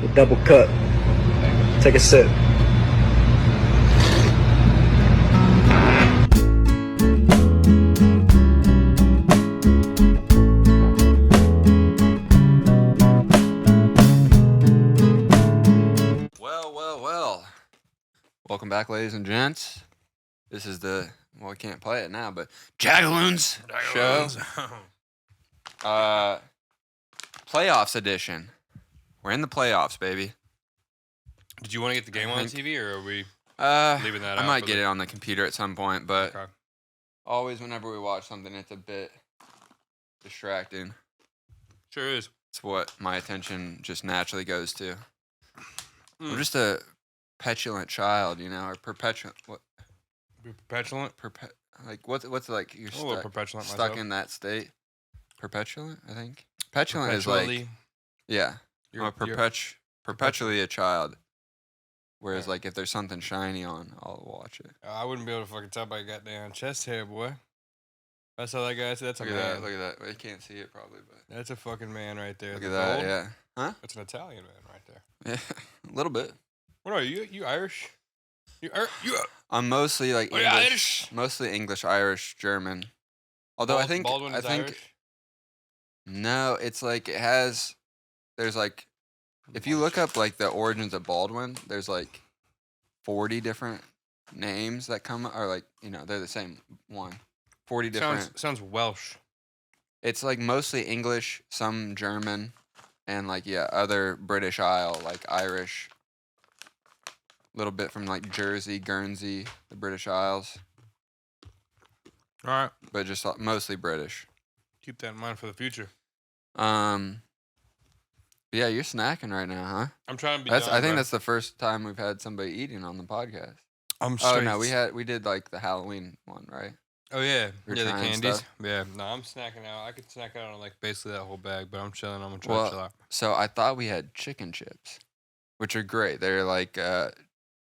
The double cup. Take a sip. Well. Welcome back, ladies and gents. This is the, well, I can't play it now, but Jagaloons show. Playoffs edition. We're in the playoffs, baby. Did you want to get the game on TV, or are we leaving that out? I might get it on the computer at some point, but okay. Always whenever we watch something, it's a bit distracting. Sure is. It's what my attention just naturally goes to. I'm just a petulant child, you know, or perpetuant. What? Petulant? Like what's like you're stuck myself. in that state? Perpetuant, I think. Petulant is like, yeah. I'm perpetually a child. Whereas, like, if there's something shiny on, I'll watch it. I wouldn't be able to fucking tell by your goddamn chest hair, boy. That's all that guy said. That's look a man. Look at that. Well, you can't see it probably, but that's a fucking man right there. Look at that, yeah. Huh? That's an Italian man right there. Yeah, a little bit. What are you? You Irish? You I'm mostly like English, Irish? Mostly English, Irish, German. Although Baldwin is Irish? No, it's like it has. There's like, if you look up like the origins of Baldwin, there's like 40 different names that come, or like, you know, they're the same one. 40 different. Sounds Welsh. It's like mostly English, some German, and like, yeah, other British Isle, like Irish. A little bit from like Jersey, Guernsey, the British Isles. All right. But just mostly British. Keep that in mind for the future. Yeah, you're snacking right now, huh? I'm trying to be. I think that's the first time we've had somebody eating on the podcast. I'm straight. Oh no, we did like the Halloween one, right? Oh yeah, the candies. Stuff. Yeah, no, I'm snacking out. I could snack out on like basically that whole bag, but I'm chilling. I'm gonna try to chill out. So I thought we had chicken chips, which are great. They're like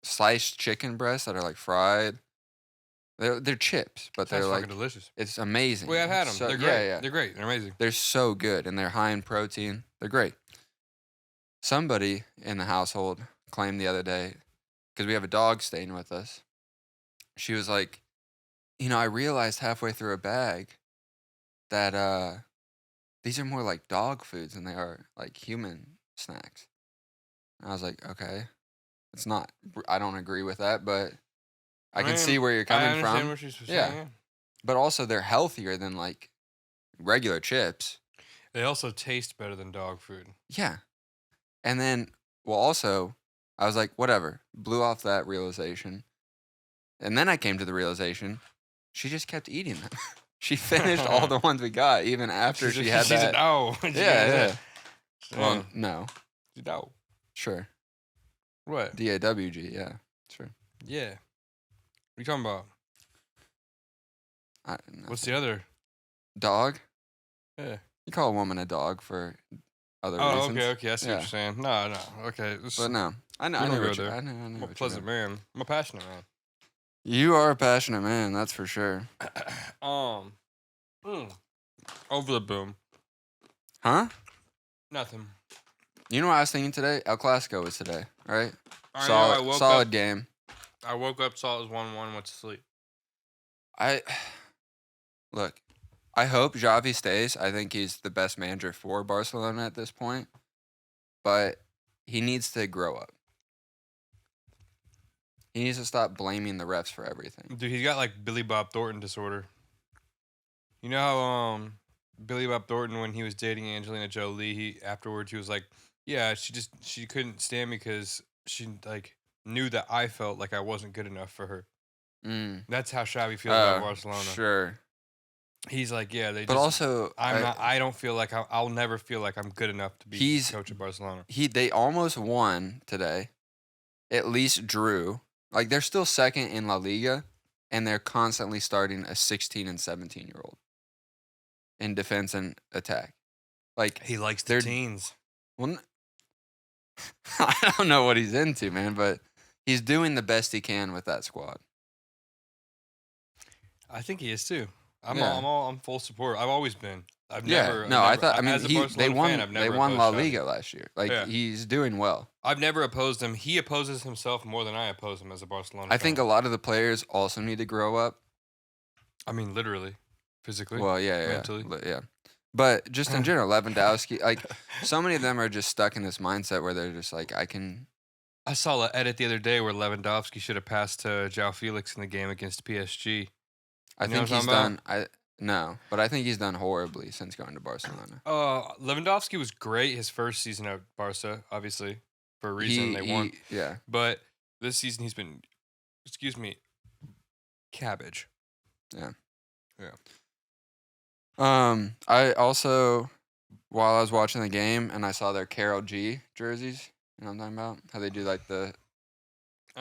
sliced chicken breasts that are like fried. They're chips, but they're like delicious. It's amazing. I've had them. So, they're great. Yeah. They're great. They're amazing. They're so good, and they're high in protein. They're great. Somebody in the household claimed the other day, because we have a dog staying with us, she was like, you know, I realized halfway through a bag that these are more like dog foods than they are like human snacks. And I was like, okay, it's not. I don't agree with that, but I can see where you're coming from. What she's saying, yeah, but also they're healthier than like regular chips. They also taste better than dog food. Yeah. And then, well, also, I was like, whatever, blew off that realization. And then I came to the realization, she just kept eating them. She finished all the ones we got, even after she had that. Said, oh. Yeah. Well, no. No. Sure. What? DAWG, yeah, sure. Yeah. What are you talking about? What's the other? Dog? Yeah. You call a woman a dog for other reasons. Okay. I see what you're saying. No. Okay. But no. I know what you're saying. I'm a pleasant man. I'm a passionate man. You are a passionate man, that's for sure. Over the boom. Huh? Nothing. You know what I was thinking today? El Clasico was today, right? Solid up, game. I woke up, saw it was 1-1, went to sleep. Look, I hope Xavi stays. I think he's the best manager for Barcelona at this point. But he needs to grow up. He needs to stop blaming the refs for everything. Dude, he's got like Billy Bob Thornton disorder. You know how Billy Bob Thornton, when he was dating Angelina Jolie, afterwards he was like, yeah, she couldn't stand me because she like knew that I felt like I wasn't good enough for her. That's how Xavi feels about Barcelona. Sure. He's like, yeah, I don't feel like I'll never feel like I'm good enough to be coach of Barcelona. They almost won today. At least drew. Like, they're still second in La Liga, and they're constantly starting a 16 and 17-year-old in defense and attack. Like, he likes their teens. Well, I don't know what he's into, man, but he's doing the best he can with that squad. I think he is too. I'm full support. I've always been. I mean, as a they Barcelona won. fan, I've never They won La opposed Xavi. Liga last year. Like Yeah. he's doing well. I've never opposed him. He opposes himself more than I oppose him as a Barcelona I fan. think a lot of the players also need to grow up. I mean, literally, physically. Well, yeah, mentally. yeah. But just in general, Lewandowski, like so many of them are just stuck in this mindset where they're just like, I saw an edit the other day where Lewandowski should have passed to João Felix in the game against PSG. I You know think what I'm he's talking done. No, but I think he's done horribly since going to Barcelona. Lewandowski was great his first season at Barca, obviously, for a reason they won. Yeah. But this season he's been, cabbage. Yeah. Yeah. I also, while I was watching the game and I saw their Karol G jerseys, you know what I'm talking about? How they do like I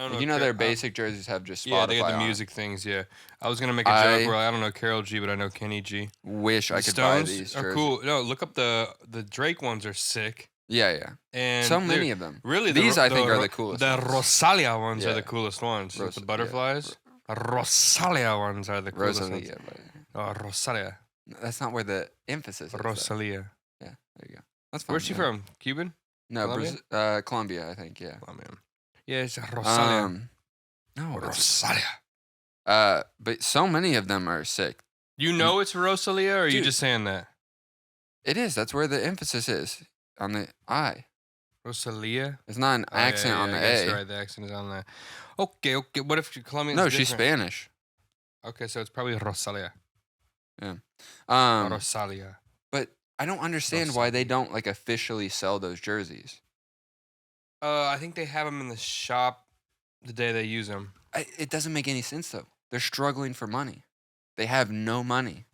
don't like, know. their basic jerseys have just Spotify Yeah, they got the on it. music things. Yeah, I was gonna make a joke where I don't know Karol G, but I know Kenny G. Wish I The could buy Stones these jerseys. are cool. No, look up the Drake ones are sick. Yeah. And So many of them. Really, These I think are the coolest. The ones. Rosalia ones are Yeah. the coolest ones. With the Yeah. butterflies. Rosalia ones are the coolest ones. Rosalia. But Oh, Rosalia. that's not where the emphasis is. though. Rosalia. Yeah, there you go. That's fine. Where's she from? Cuban? No, Colombia? Colombia, I think. Yeah. Oh man. Yeah, it's Rosalia. No, it's, Rosalia. but so many of them are sick. You know it's Rosalia, or are you Dude. just saying that? It is. That's where the emphasis is on the I. Rosalia. It's not an accent on the I guess A. you're right, the accent is on there. Okay. What if Colombian? No, she's Spanish. Okay, so it's probably Rosalia. Um, Rosalia. but I don't understand why they don't like officially sell those jerseys. I think they have them in the shop the day they use them. It doesn't make any sense though. They're struggling for money. They have no money.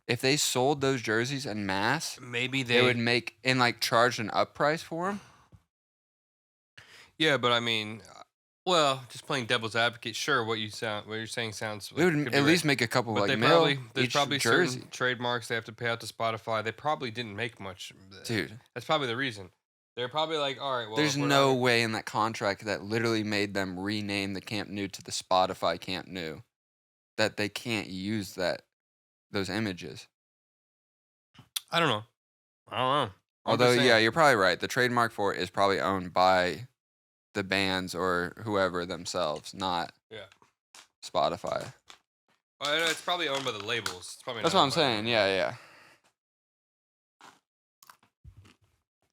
If they sold those jerseys en masse, Maybe they would make and like charge an up price for them. Yeah, but I mean, well, just playing devil's advocate. Sure, what you're saying sounds. They would could be at right. least make a couple But like they mil there's each probably jersey. certain trademarks they have to pay out to Spotify. They probably didn't make much. Dude, That's probably the reason. They're probably like, all right, well, there's if we're no not- way in that contract that literally made them rename the Camp Nou to the Spotify Camp Nou that they can't use those images. I don't know. I'm Although, just yeah, saying. you're probably right. The trademark for it is probably owned by the bands or whoever themselves, not Yeah. Spotify. Well, I know it's probably owned by the labels. It's probably That's not what I'm owned by saying. Yeah.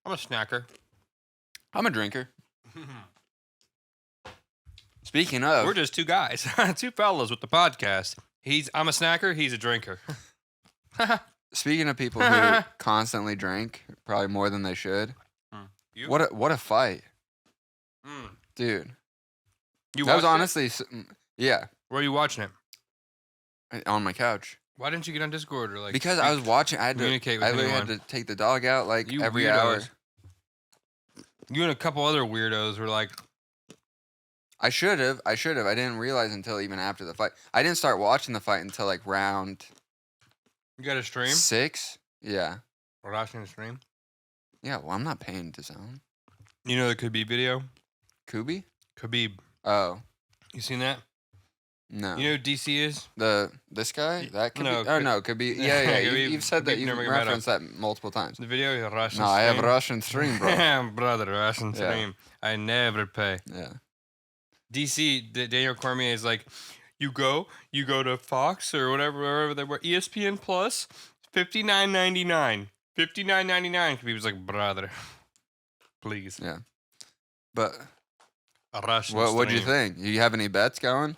I'm a snacker. I'm a drinker. Speaking of, We're just two guys, two fellas with the podcast. I'm a snacker. He's a drinker. speaking of people who constantly drink, probably more than they should. You? What a fight, Mm. dude. You That was watched it? honestly, yeah, Where are you watching it? on my couch. Why didn't you get on Discord or like? Because I was watching, I communicate with literally had anyone. to take the dog out like You every hour. weirdos. You and a couple other weirdos were like, I should have. I didn't realize until even after the fight. I didn't start watching the fight until like round "You got a stream? 6. Yeah. We're watching a stream." Yeah. Well, I'm not paying to zone. You know the Khabib video? Kubi? Khabib, Oh you seen that? no. You know who DC is? This guy? That could No, be. Oh no, could be. Yeah. Khabib- You've said that. Khabib You've never got referenced that multiple times. The video is a Russian. No, I have stream. Russian stream, bro. Brother, Russian Yeah. stream. I never pay. Yeah. DC, Daniel Cormier is like, you go to Fox or wherever they were, ESPN Plus, $59.99. $59.99. He was like, brother, please. Yeah. But A Russian what'd you stream. think? You have any bets going?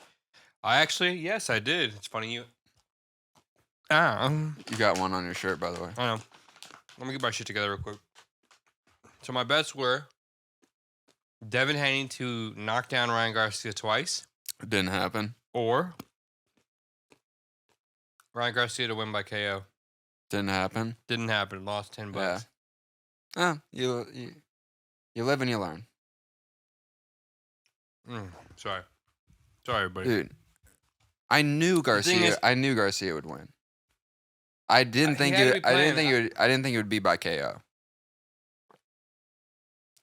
Yes, I did. It's funny you. You got one on your shirt, by the way. I know. Let me get my shit together real quick. So my bets were Devin Haney to knock down Ryan Garcia twice, It didn't happen. or Ryan Garcia to win by KO. Didn't happen. Didn't happen. Lost $10. Yeah. Oh, you live and you learn. Sorry, everybody. Dude, I knew Garcia. is- I knew Garcia would win. I didn't He think had to it. be I didn't playing- think it would. I didn't think it would be by KO.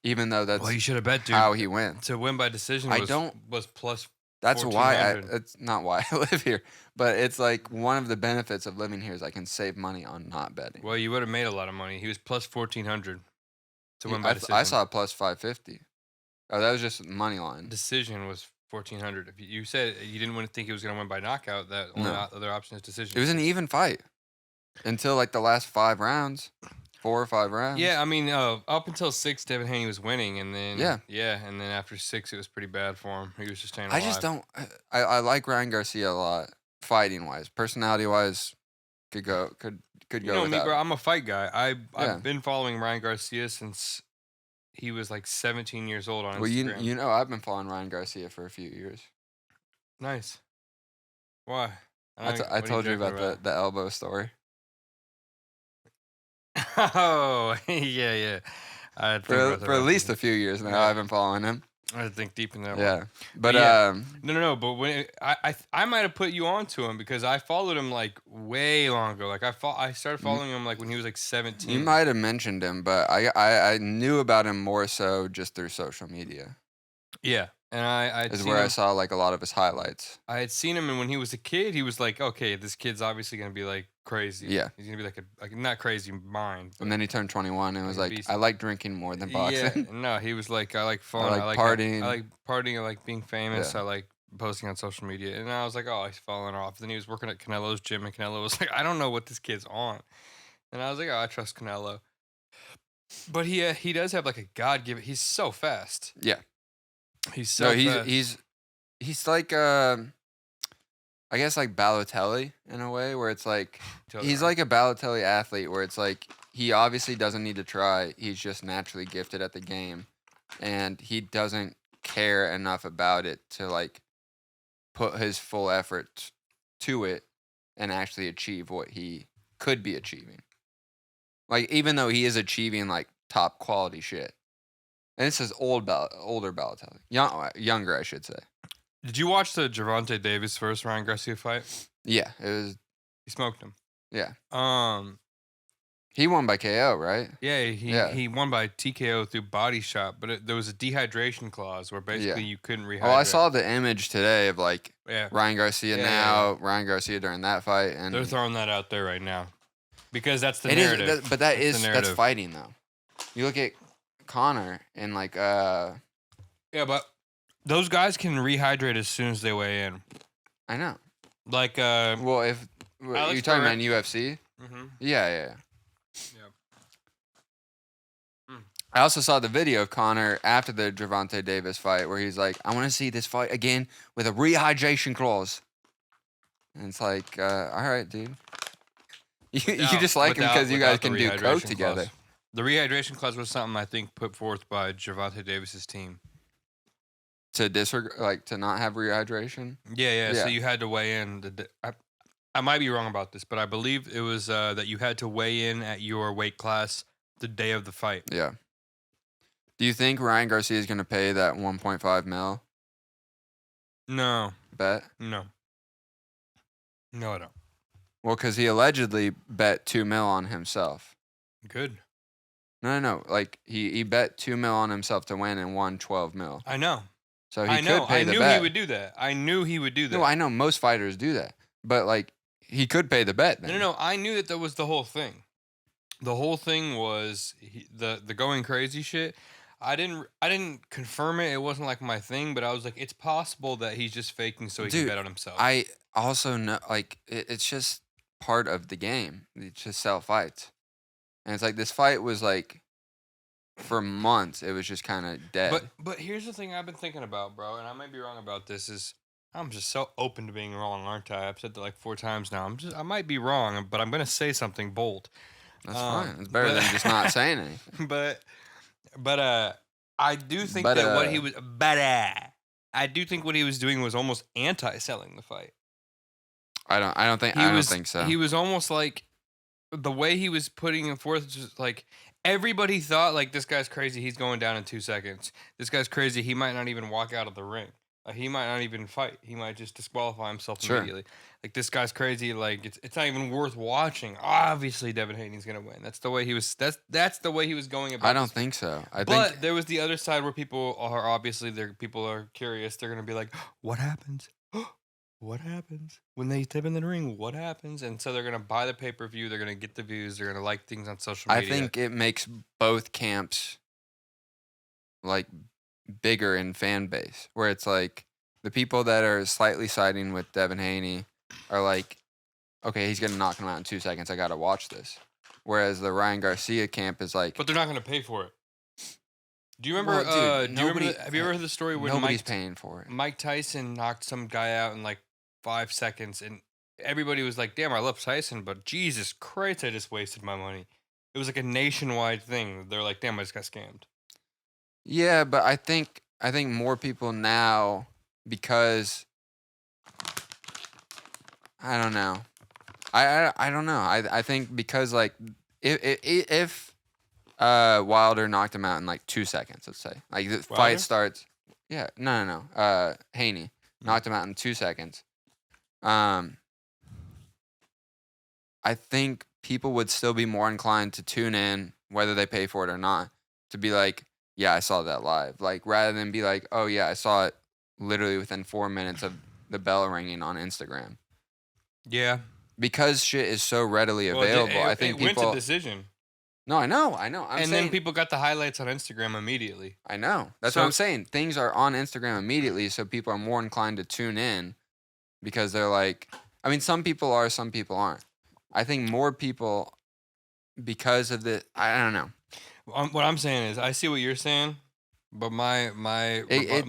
Even though that's Well, you should have bet, dude. how he wins. To win by decision I was, don't- was plus That's why 1400. it's not why I live here, but it's like one of the benefits of living here is I can save money on not betting. Well, you would have made a lot of money. He was plus 1400 to win by I decision. saw plus 550. Oh, that was just money line. Decision was 1400. If you said you didn't want to think he was going to win by knockout, that only other option is decision. It was an even fight until like the last 5 rounds, 4 or 5 rounds. Yeah, I mean, up until 6, Devin Haney was winning, and then and then after 6, it was pretty bad for him. He was just staying alive. I just don't. I like Ryan Garcia a lot, fighting wise, personality wise, could go. You know with me, that. bro. I'm a fight guy. I've been following Ryan Garcia since he was like 17 years old on Instagram. Well, you know, I've been following Ryan Garcia for a few years. Nice. Why? I told you about the elbow story. Oh, yeah. For at least a few years now, I've been following him. I had to think deep in that one. Yeah, but no. But when I might have put you onto him because I followed him like way long ago. Like I started following him like when he was like 17. You might have mentioned him, but I knew about him more so just through social media. Yeah, and I is where I saw like a lot of his highlights. I had seen him, and when he was a kid, he was like, okay, this kid's obviously gonna be like crazy. Yeah, he's gonna be like not crazy mind. And then he turned 21 and was like, I like drinking more than boxing. Yeah, no, he was like, I like fun. I like partying. I like partying. I like being famous. I like posting on social media. And I was like, oh, he's falling off. Then he was working at Canelo's gym, and Canelo was like, I don't know what this kid's on. And I was like, oh, I trust Canelo. But he does have like a God-given. He's so fast. Yeah. He's so fast. He's like I guess like Balotelli in a way where it's like he's like a Balotelli athlete where it's like he obviously doesn't need to try. He's just naturally gifted at the game, and he doesn't care enough about it to like put his full effort to it and actually achieve what he could be achieving. Like even though he is achieving like top quality shit. And this is older Balotelli. Younger, I should say. Did you watch the Gervonta Davis versus Ryan Garcia fight? Yeah, it was. He smoked him. Yeah. He won by KO, right? Yeah, he won by TKO through body shot, but there was a dehydration clause where basically you couldn't rehydrate. Well, I saw the image today of like Ryan Garcia Ryan Garcia during that fight, and they're throwing that out there right now because that's the narrative. That's fighting though. You look at Connor and like yeah, but those guys can rehydrate as soon as they weigh in. I know. Like well, if you're talking about in UFC, yeah. I also saw the video of Connor after the Gervonta Davis fight where he's like, I want to see this fight again with a rehydration clause. And it's like, all right, dude. You just like him because you guys can do coke together. The rehydration clause was something I think put forth by Gervonta Davis's team. To disregard, like to not have rehydration? Yeah. So you had to weigh in. I might be wrong about this, but I believe it was that you had to weigh in at your weight class the day of the fight. Yeah. Do you think Ryan Garcia is going to pay that 1.5 mil? No. Bet? No, I don't. Well, because he allegedly bet 2 mil on himself. Good. No. Like he bet 2 mil on himself to win and won 12 mil. I know. So he could pay the bet. I knew he would do that. No, I know most fighters do that, but like he could pay the bet. Then. No. I knew that was the whole thing. The whole thing was the going crazy shit. I didn't confirm it. It wasn't like my thing, but I was like, it's possible that he's just faking so he can bet on himself. I also know, like, it's just part of the game. It's just sell fights, and it's like this fight was like, for months, it was just kind of dead. But here's the thing I've been thinking about, bro, and I might be wrong about this. Is I'm just so open to being wrong, aren't I? I've said that like 4 times now. I might be wrong, but I'm gonna say something bold. That's fine. It's better than just not saying anything. But I do think that what he was. I do think what he was doing was almost anti-selling the fight. I don't think so. He was almost like the way he was putting it forth, just like everybody thought, like this guy's crazy. He's going down in 2 seconds. This guy's crazy. He might not even walk out of the ring. He might not even fight. He might just disqualify himself Sure. immediately. Like, this guy's crazy. Like, it's not even worth watching. Obviously, Devin Haney's gonna win. That's the way he was. That's the way he was going about. I don't this. think so. I But think there was the other side where people are obviously people are curious. They're gonna be like, "What happens? What happens when they step in the ring? What happens?" And so they're gonna buy the pay-per-view. They're gonna get the views. They're gonna like things on social I media. think it makes both camps like bigger in fan base, where it's like the people that are slightly siding with Devin Haney are like, okay, he's gonna knock him out in 2 seconds. I gotta watch this. Whereas the Ryan Garcia camp is like, But they're not gonna pay for it. Do you remember? Well, dude, Do you remember? nobody- Have you ever heard the story when nobody's paying for it. Mike Tyson knocked some guy out in like 5 seconds, and everybody was like, "Damn, I love Tyson, but Jesus Christ, I just wasted my money." It was like a nationwide thing. They're like, "Damn, I just got scammed." Yeah, but I think more people now, because I don't know. I don't know. I think because like if Wilder knocked him out in like 2 seconds, let's say, like the Wilder? fight starts. Yeah, no. Haney knocked him out in 2 seconds. I think people would still be more inclined to tune in, whether they pay for it or not, to be like, yeah, I saw that live. Like, rather than be like, oh yeah, I saw it literally within 4 minutes of the bell ringing on Instagram. Yeah, Because shit is so readily Well, it- available. it, I think it people. went to decision, No, I know. I'm and saying. then people got the highlights on Instagram immediately. I know. That's what I'm saying. Things are on Instagram immediately, so people are more inclined to tune in because they're like, I mean, some people are, some people aren't. I think more people, because of the, I don't know. What I'm saying is, I see what you're saying, but my It my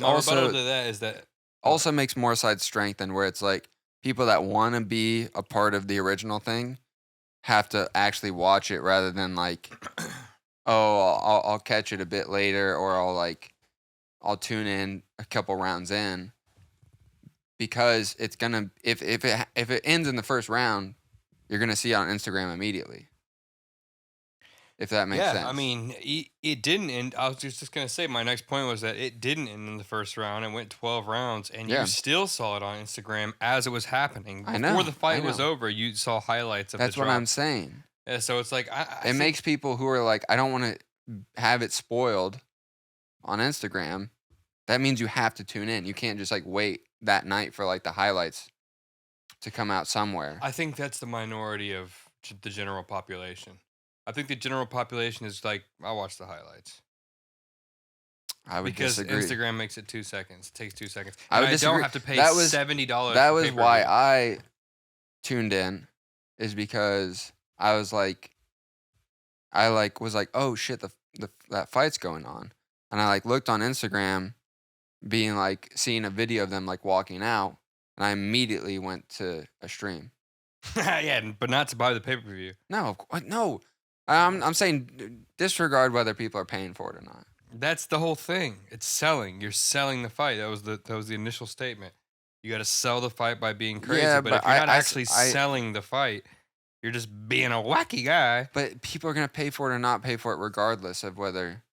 also- rebuttal to that is that Also makes more sides strengthen, where it's like people that want to be a part of the original thing have to actually watch it rather than like, oh, I'll catch it a bit later, or I'll tune in a couple rounds in, because it's gonna if it ends in the first round, you're gonna see it on Instagram immediately. If that makes sense. I mean, it didn't end. I was just gonna say, my next point was that it didn't end in the first round. It went 12 rounds, and Yeah. you still saw it on Instagram as it was happening. I Before know, the fight I was know. over, you saw highlights of That's the what drop. I'm saying. Yeah, so it's like I It think- makes people who are like, I don't want to have it spoiled on Instagram. That means you have to tune in. You can't just like wait that night for like the highlights to come out somewhere. I think that's the minority of the general population. I think the general population is like, I'll watch the highlights. I would Because disagree. Instagram makes it 2 seconds. It takes 2 seconds. I And would I disagree. don't have to pay That was- $70 That for was pay-per-view. why I tuned in, is because I was like, oh shit, that fight's going on, and I like looked on Instagram, being like seeing a video of them like walking out, and I immediately went to a stream. Yeah, but not to buy the pay-per-view. No, no, I'm saying disregard whether people are paying for it or not. That's the whole thing. It's selling. You're selling the fight. That was the initial statement. You got to sell the fight by being crazy. Yeah, but but if you're not I actually selling the fight, you're just being a wacky guy. But people are gonna pay for it or not pay for it regardless of whether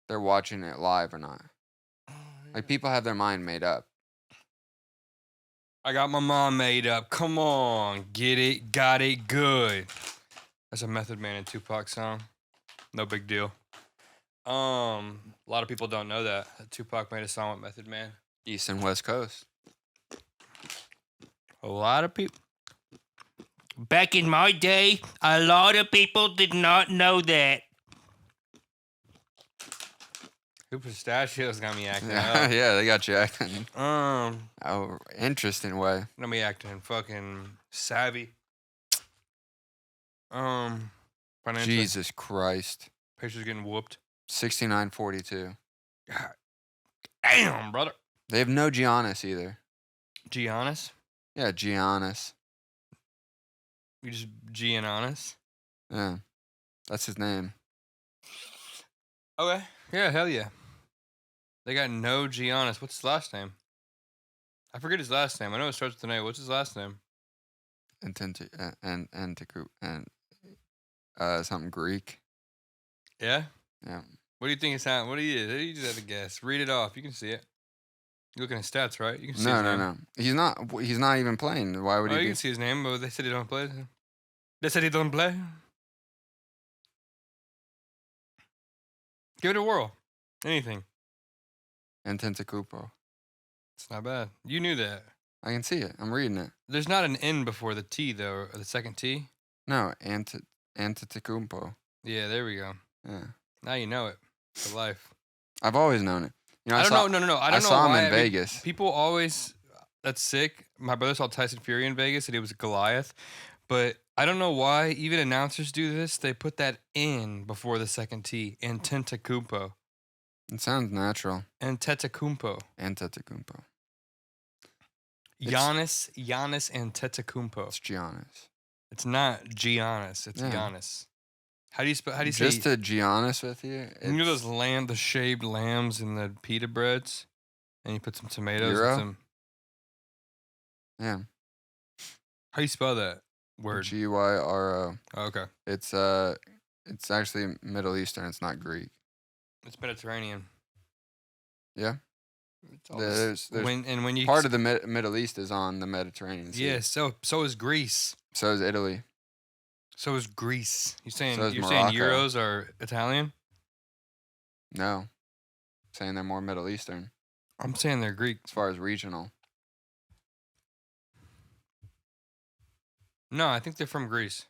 they're watching it live or not. Like, people have their mind made up. I got my mom made up. Come on, get it, got it, good. That's a Method Man and Tupac song. No big deal. A lot of people don't know that Tupac made a song with Method Man. East and West Coast. A lot of people. Back in my day, a lot of people did not know that. Who pistachios got me acting Yeah, up? yeah, they got you acting. Got Oh, interesting way. me acting fucking savvy. Financial Jesus Christ. Pacers getting whooped. 69-42. God damn, brother. They have no Giannis either. Giannis? Yeah, Giannis. You just Giannis? Yeah, that's his name. Okay. Yeah, hell yeah. They got no Giannis. What's his last name? I forget his last name. I know it starts with an A. What's his last name? And something Greek. Yeah? Yeah. What do you think it's happening? What do you just have to guess? Read it off. You can see it. You're looking at stats, right? You can see No, his no, name. no. He's not even playing. Why would Oh, he you be? can see his name, but they said he don't play. They said he don't play. Give it a whirl. Anything. And Tentacupo. It's not bad. You knew that. I can see it. I'm reading it. There's not an N before the T, though, or the second T. No, Antetokounmpo. Yeah, there we go. Yeah. Now you know it for life. I've always known it. You know, I don't know. No. I don't know saw him why. in I mean, Vegas. people always. That's sick. My brother saw Tyson Fury in Vegas, and he was Goliath. But I don't know why. Even announcers do this. They put that in before the second T. Antetokounmpo. It sounds natural. Antetokounmpo. Antetokounmpo. Giannis Antetokounmpo. It's Giannis. It's not Giannis. It's Yeah. Giannis. How do you spell? How do you say? Just to be honest with you, You know those the shaved lambs in the pita breads, and you put some tomatoes Gyro? and some. yeah, How do you spell that word? Gyro. Oh, okay, It's actually Middle Eastern. It's not Greek. it's Mediterranean. Yeah, It's all this- there's when you part of the Middle East is on the Mediterranean Sea. yeah, so is Greece. So is Italy. So is Greece. So is You're saying Morocco. euros are Italian? No, saying they're more Middle Eastern I'm saying they're Greek. as far as regional. No, I think they're from Greece.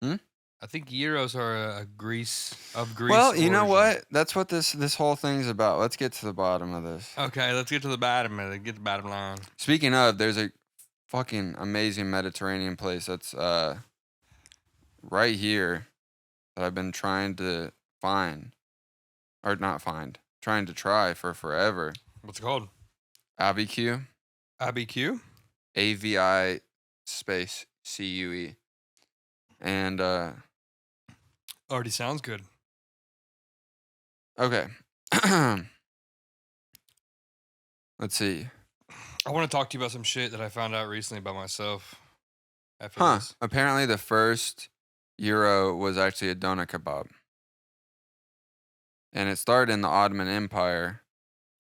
Hmm? I think euros are a Greece of Greece. Well, you know origin. what? That's what this whole thing's about. Let's get to the bottom of this. Okay, let's get to the bottom of it. Get the bottom line. Speaking of, there's a fucking amazing Mediterranean place that's right here that I've been trying to find, or not find, trying to try for forever. What's it called? ABQ, IBQ? AVI space CUE, and Already sounds good. okay. Let's see. I want to talk to you about some shit that I found out recently by myself. After Huh. this. Apparently, the first gyro was actually a doner kebab, and it started in the Ottoman Empire.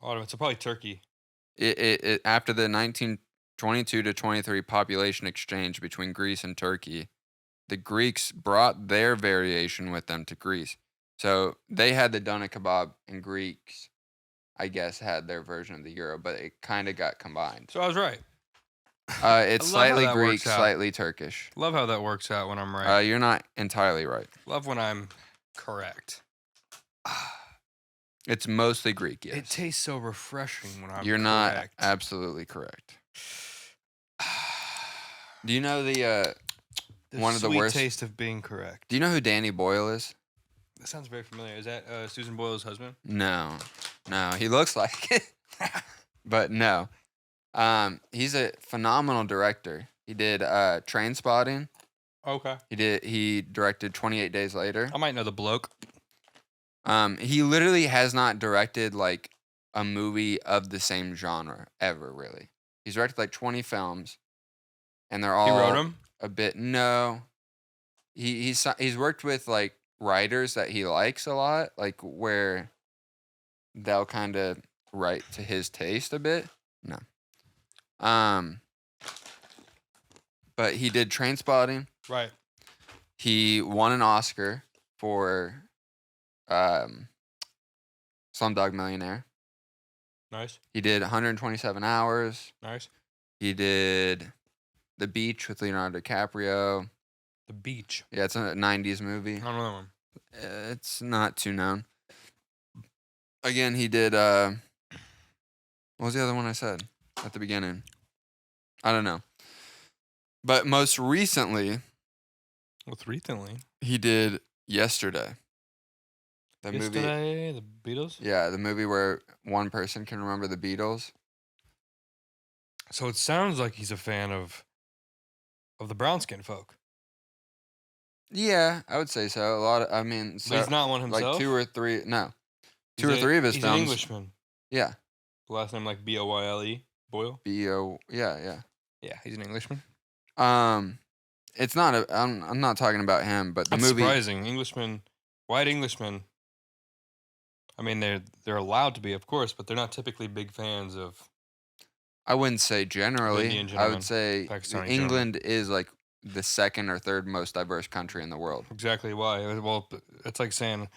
Oh, so probably Turkey. It after the 1922 to 23 population exchange between Greece and Turkey, the Greeks brought their variation with them to Greece. So they had the doner kebab, and Greeks, I guess, had their version of the gyro, but it kind of got combined. So I was right. It's I love how slightly that Greek, works out. slightly Turkish. Love how that works out when I'm right. You're not entirely right. Love when I'm correct. It's mostly Greek, yes. It tastes so refreshing when I'm You're not correct. absolutely correct. Do you know the one of the sweet worst? taste of being correct. Do you know who Danny Boyle is? That sounds very familiar. Is that Susan Boyle's husband? No, he looks like it, but no. He's a phenomenal director. He did Train Spotting. Okay. He directed 28 Days Later. I might know the bloke. He literally has not directed like a movie of the same genre ever, really. He's directed like 20 films, and they're all He wrote them? a bit. No, he's worked with like writers that he likes a lot, like where they'll kind of write to his taste a bit. No, but he did Train Spotting. Right. He won an Oscar for Slumdog Millionaire. Nice. He did 127 Hours. Nice. He did The Beach with Leonardo DiCaprio. The Beach. Yeah, it's a 90s movie. I don't know that one. It's not too known. Again, he did what was the other one I said at the beginning? I don't know. But most recently, What's recently? he did Yesterday. The movie. Yesterday, the Beatles? Yeah, the movie where one person can remember the Beatles. So it sounds like he's a fan of the brown skin folk. Yeah, I would say so. A lot of, I mean, But he's not one like himself? two or three He's of his he's films. an Englishman. Yeah. Last name like Boyle? Boyle? Yeah. Yeah, he's an Englishman. It's not I'm not talking about him, but the That's movie. surprising. Englishman, white Englishman. I mean, they're allowed to be, of course, but they're not typically big fans of I wouldn't say generally. Indian I gentlemen, would say Pakistani gentlemen. England is like the second or third most diverse country in the world. Exactly why. Well, it's like saying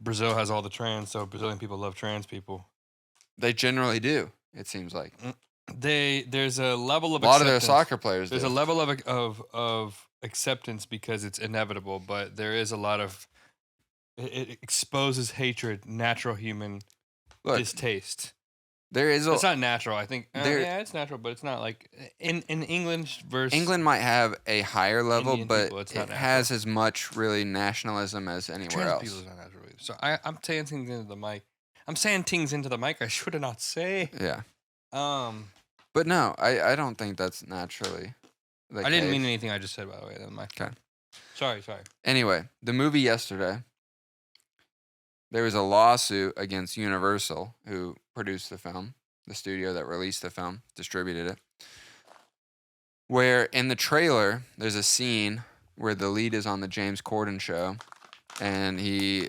Brazil has all the trans, so Brazilian people love trans people. They generally do. It seems like There's a level of a lot of their acceptance. soccer players. There's do. a level of acceptance because it's inevitable, but there is a lot of it exposes hatred, natural human Look, distaste. there is It's not natural. I think there- yeah, it's natural, but it's not like in England versus England might have a higher level, Indian but people, it's it not natural. has as much really nationalism as anywhere trans else. people is not natural. So I'm saying things into the mic. I'm saying things into the mic I should have not say. Yeah, Um, but no, I don't think that's naturally. The I didn't case. mean anything I just said, by the way. That mic. Okay. Sorry. Anyway, the movie yesterday, there was a lawsuit against Universal, who produced the film, the studio that released the film, distributed it, where in the trailer, there's a scene where the lead is on the James Corden show, and he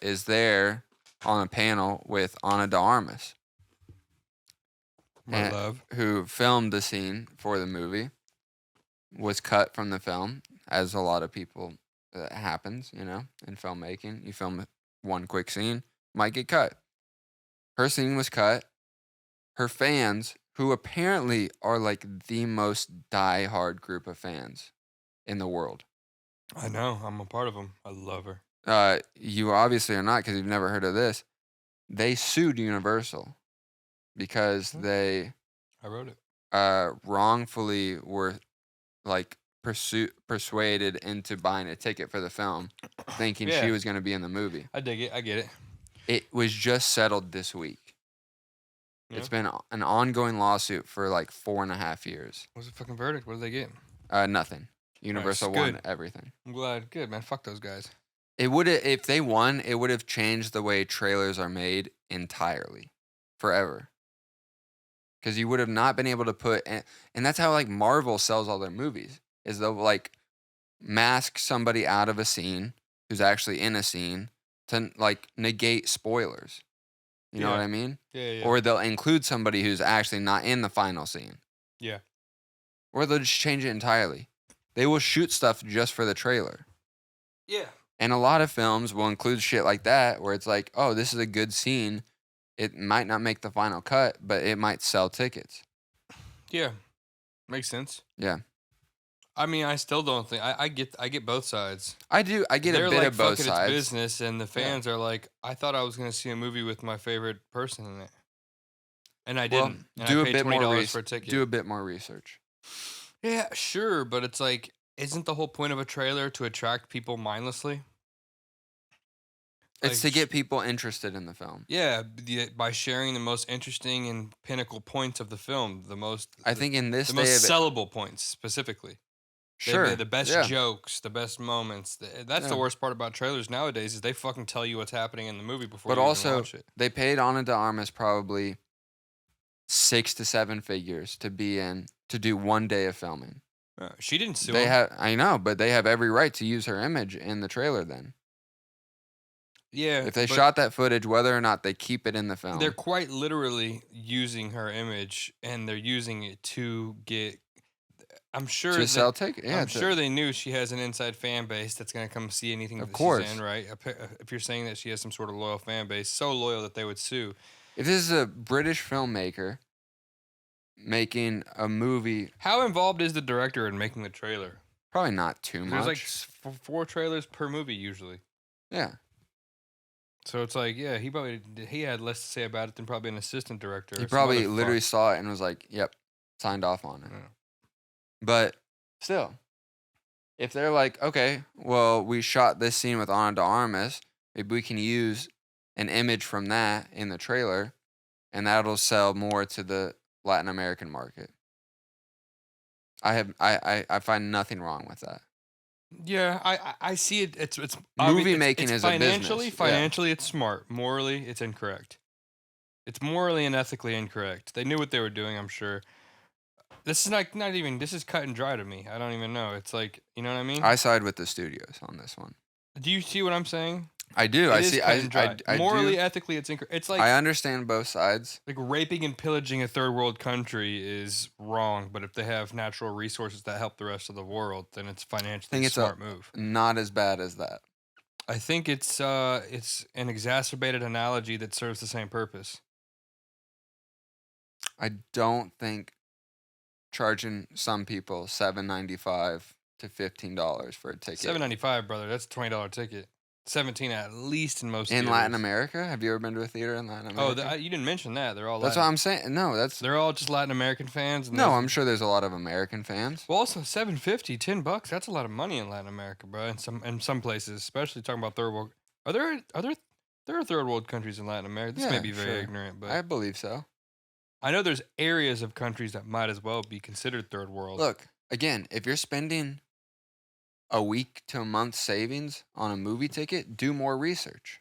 is there on a panel with Ana de Armas, My And- love. who filmed the scene for the movie, was cut from the film, as a lot of people happens, in filmmaking. You film one quick scene, might get cut. Her scene was cut. Her fans, who apparently are like the most die-hard group of fans in the world. I know. I'm a part of them. I love her. You obviously are not, because you've never heard of this. They sued Universal because they I wrote it. wrongfully were like persuaded into buying a ticket for the film, thinking Yeah. she was going to be in the movie. I dig it. I get it. It was just settled this week. Yeah. It's been an ongoing lawsuit for like 4.5 years. What's the fucking verdict? What did they get? Nothing. Universal won good. everything. I'm glad. Good, man. Fuck those guys. It would, if they won, it would have changed the way trailers are made entirely, forever. Because you would have not been able to put, and that's how like Marvel sells all their movies, is they'll like mask somebody out of a scene who's actually in a scene to like negate spoilers. You know Yeah. what I mean? Yeah. Or they'll include somebody who's actually not in the final scene. Yeah. Or they'll just change it entirely. They will shoot stuff just for the trailer. Yeah. And a lot of films will include shit like that, where it's like, oh, this is a good scene. It might not make the final cut, but it might sell tickets. Yeah. Makes sense. Yeah. I mean, I still don't think I get both sides. I do. I get They're a bit like, of both fuck it, sides. It's business, and the fans are like, I thought I was going to see a movie with my favorite person in it, and I Well, didn't. And do I a paid bit more $20 for a ticket. Do a bit more research. Yeah, sure, but it's like, isn't the whole point of a trailer to attract people mindlessly? It's to Like, get people interested in the film. Yeah, by sharing the most interesting and pinnacle points of the film, I think in this the day most of sellable points specifically. sure, The best yeah. jokes, the best moments. That's the Yeah. worst part about trailers nowadays is they fucking tell you what's happening in the movie before But you even also, watch it. they paid Ana de Armas probably 6 to 7 figures to do 1 day of filming. She didn't sue They him. have, I know, but they have every right to use her image in the trailer. Then, Yeah. if they but shot that footage, whether or not they keep it in the film, they're quite literally using her image, and they're using it to get. I'm sure. to sell tickets. Yeah, I'm sure they knew she has an inside fan base that's gonna come see anything Of that course. she's in, right? If you're saying that she has some sort of loyal fan base, so loyal that they would sue. If this is a British filmmaker making a movie, How involved is the director in making the trailer? probably not too There's much. like 4 trailers per movie usually. Yeah, So it's like, yeah, he had less to say about it than probably an assistant director. he or some probably other literally fuck. saw it and was like, "Yep, signed off on it." Yeah. But still, if they're like, okay, well, we shot this scene with Ana de Armas, maybe we can use an image from that in the trailer, and that'll sell more to the Latin American market. I find nothing wrong with that. Yeah, I see it. It's Movie making it's is a financially business, yeah. financially it's smart. Morally, it's incorrect. It's morally and ethically incorrect. They knew what they were doing, I'm sure. This is not even. This is cut and dry to me. I don't even know. It's like, you know what I mean? I side with the studios on this one. Do you see what I'm saying? I do. It I is see. cut and dry. I Morally, do. ethically, it's like I understand both sides. raping and pillaging a third world country is wrong, but if they have natural resources that help the rest of the world, then it's I financially think a it's smart move. not as bad as that. I think it's an exacerbated analogy that serves the same purpose. I don't think charging some people $7.95 to $15 for a ticket $7.95, brother. That's a $20 ticket. 17 at least in most in theaters. Latin America. Have you ever been to a theater in Latin America? Oh, you didn't mention that. They're all That's Latin. what I'm saying. No, that's They're all just Latin American fans. And no. there's- I'm sure there's a lot of American fans. Well, also $7.50, $10. That's a lot of money in Latin America, bro. In some places, especially talking about third world. There are third world countries in Latin America. This may Yeah, be very sure. ignorant, but I believe so. I know there's areas of countries that might as well be considered third world. Look, again, if you're spending a week to a month savings on a movie ticket, do more research.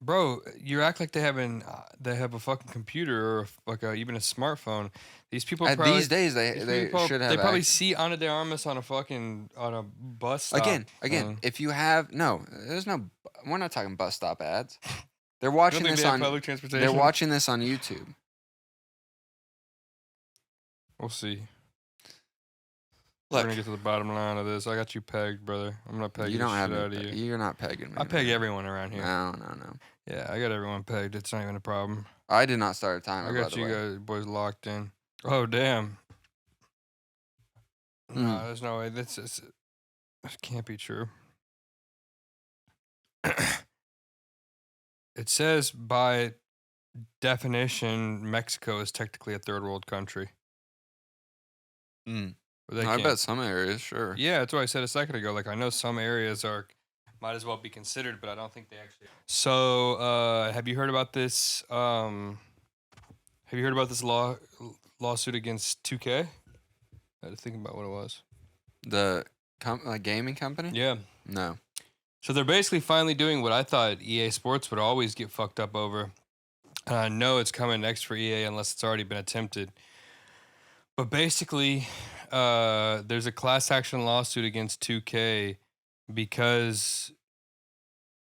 Bro, you act like they have a fucking computer or even a smartphone. These people At probably, these days, these they people- should have. They probably access. see Ana de Armas on a bus stop. Again, thing. if you have there's no. We're not talking bus stop ads. They're You don't watching think this they have on. public transportation. They're watching this on YouTube. We'll see. Look, We're gonna get to the bottom line of this. I got you pegged, brother. I'm gonna peg you the don't have shit me out of pe- you. You're not pegging me. I peg man. everyone around here. No. Yeah, I got everyone pegged. It's not even a problem. I did not start a timer. I by got the you way. guys boys locked in. Oh damn. No, Mm. there's no way. This can't be true. It says by definition, Mexico is technically a third world country. Mm. But they I can't- bet some areas, sure. Yeah, that's what I said a second ago. Like I know some areas might as well be considered, but I don't think they actually. So, have you heard about this? Have you heard about this lawsuit against 2K? I had to think about what it was. The gaming company? Yeah. No. So they're basically finally doing what I thought EA Sports would always get fucked up over. And I know it's coming next for EA unless it's already been attempted. But basically, there's a class action lawsuit against 2K because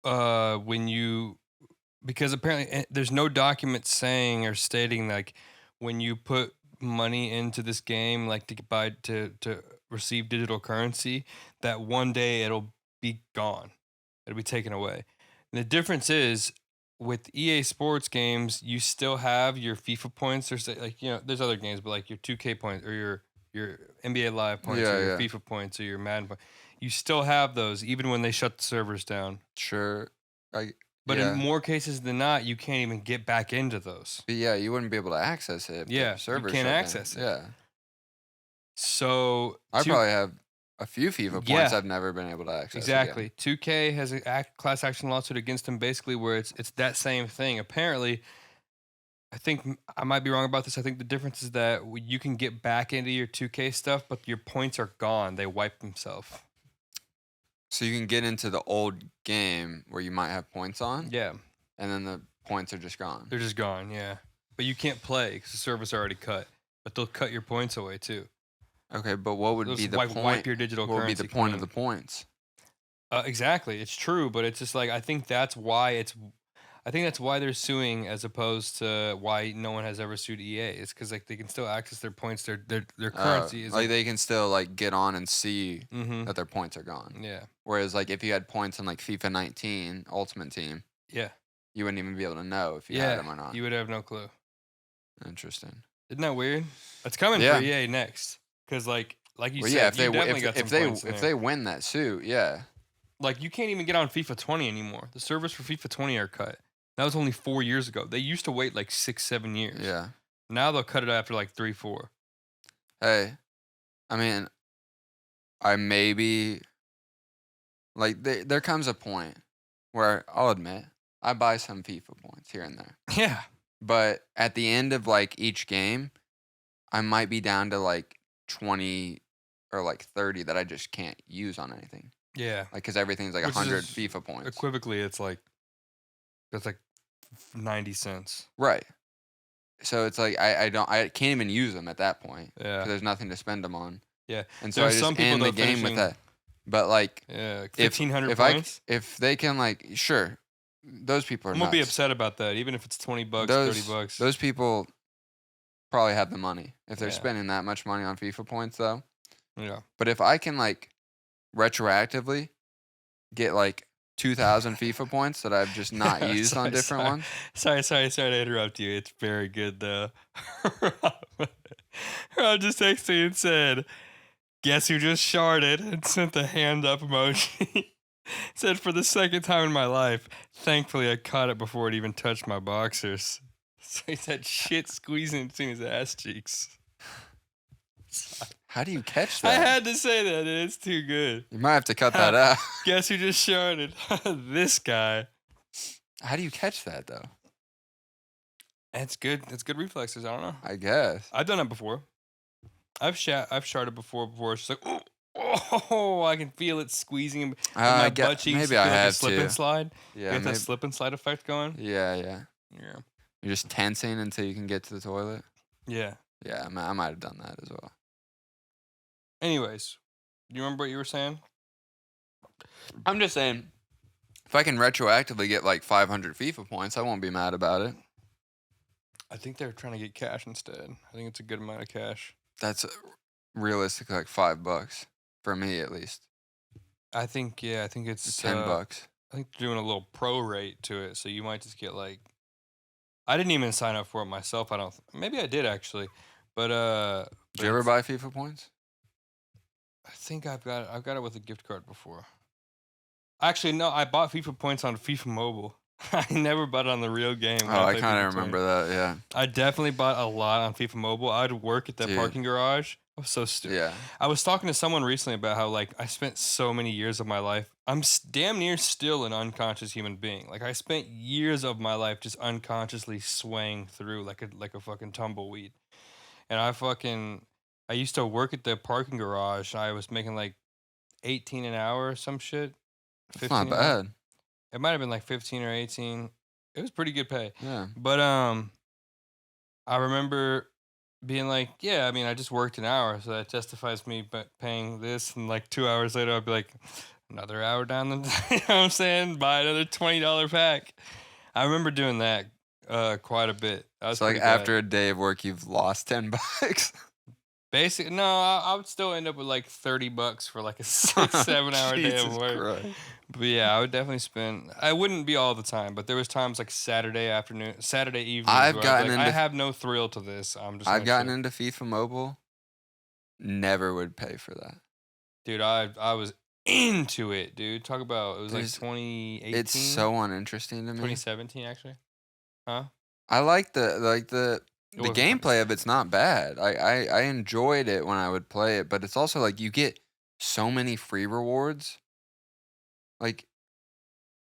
because apparently there's no document saying or stating like when you put money into this game like to receive digital currency that one day it'll be gone. It'll be taken away. And the difference is with EA Sports games, you still have your FIFA points. There's there's other games, but like your 2K points or your NBA Live points or your FIFA points or your Madden points. You still have those even when they shut the servers down. Sure. But in more cases than not, you can't even get back into those. But yeah, you wouldn't be able to access it. If Yeah, the server you can't shut down. access it. Yeah. So I probably have a few FIFA points Yeah. I've never been able to access. exactly. Again. 2K has a class action lawsuit against them basically where it's that same thing. Apparently, I think I might be wrong about this. I think the difference is that you can get back into your 2K stuff, but your points are gone. They wipe themselves. So you can get into the old game where you might have points on, Yeah, and then the points are just gone. they're just gone. Yeah, but you can't play because the server's already cut. But they'll cut your points away too. Okay, but what would They'll be just the wipe point? your digital What would be currency the point of clean. the points? Exactly, it's true, but it's just like I think that's why they're suing as opposed to why no one has ever sued EA. It's because like they can still access their points. Their currency is like they can still like get on and see Mhm. that their points are gone. Yeah, Whereas like if you had points on like FIFA 19 Ultimate Team, yeah, you wouldn't even be able to know if you had yeah. them or not. You would have no clue. Interesting. Isn't that weird? It's coming Yeah. for EA next because like you Well, said, yeah, if they you w- definitely got some points in if there. they win that suit, yeah. Like you can't even get on FIFA 20 anymore. The servers for FIFA 20 are cut. That was only 4 years ago. They used to wait like 6-7 years. Yeah. Now they'll cut it after like 3-4. Hey, I mean, I maybe like there comes a point where I'll admit I buy some FIFA points here and there, Yeah. but at the end of like each game, I might be down to like 20 or like 30 that I just can't use on anything, Yeah. like because everything's like Which 100 is FIFA points. Equivocally, it's like that's like 90 cents. Right. So it's like I can't even use them at that point. Yeah. 'Cause there's nothing to spend them on. Yeah. And so There I are just some people end the though game with finishing- that. But like, Yeah, like if 1,500 if points. if they can like, sure, those people are I'm gonna be nuts. upset about that, even if it's $20, Those $30. those people probably have the money if they're Yeah. spending that much money on FIFA points though. Yeah. But if I can like retroactively get like 2,000 FIFA points that I've just not used on different ones. Sorry to interrupt you. It's very good though. Rob just texted me and said, "Guess who just sharded?" and sent the hand up emoji. Said, "For the second time in my life, thankfully I caught it before it even touched my boxers." So he said shit squeezing between his ass cheeks. How do you catch I that? had to say that. It's too good. You might have to cut that out. Guess who just sharded? This guy. How do you catch that though? It's good. It's good reflexes. I don't know. I guess. I've done it before. I've sharded before. It's just like, oh, I can feel it squeezing in my butt cheeks. Maybe I I feel like have a slip to. and slide. Yeah, You get maybe. that slip and slide effect going. Yeah. Yeah. You're just tensing until you can get to the toilet. Yeah. Yeah, I might have done that as well. Anyways, do you remember what you were saying? I'm just saying, if I can retroactively get like 500 FIFA points, I won't be mad about it. I think they're trying to get cash instead. I think it's a good amount of cash. That's realistically like $5 for me at least. I think it's $10. I think they're doing a little pro rate to it, so you might just get like. I didn't even sign up for it myself. Maybe I did actually, but Did you ever buy FIFA points? I think I've got it with a gift card before. Actually, no, I bought FIFA points on FIFA Mobile. I never bought it on the real game. when Oh, I played kind FIFA of 20. remember that. Yeah. I definitely bought a lot on FIFA Mobile. I'd work at that Dude. parking garage. I was so stupid. Yeah. I was talking to someone recently about how like I spent so many years of my life. I'm damn near still an unconscious human being. Like I spent years of my life just unconsciously swaying through like a fucking tumbleweed. And I used to work at the parking garage. I was making like 18 an hour or some shit. It's not 15 an hour. bad. It might have been like 15 or 18. It was pretty good pay. Yeah. But I remember being like, yeah, I mean, I just worked an hour, so that justifies me paying this. And like 2 hours later, I'd be like, another hour down the, you know what I'm saying? Buy another $20 pack. I remember doing that quite a bit. So like after a day of work, you've lost $10. Basically, no, I would still end up with like $30 for like a 6-7 hour day of Jesus work. Christ. But yeah, I would definitely spend. I wouldn't be all the time, but there was times like Saturday afternoon, Saturday evening. I've where gotten I into- have no thrill to this. I've gotten into FIFA Mobile. Never would pay for that. Dude, I was into it, dude. Talk about it was like There's- 2018. It's so uninteresting to me. 2017 actually. Huh? I like the It the wasn't gameplay of it's not bad. I enjoyed it when I would play it, but it's also like you get so many free rewards. Like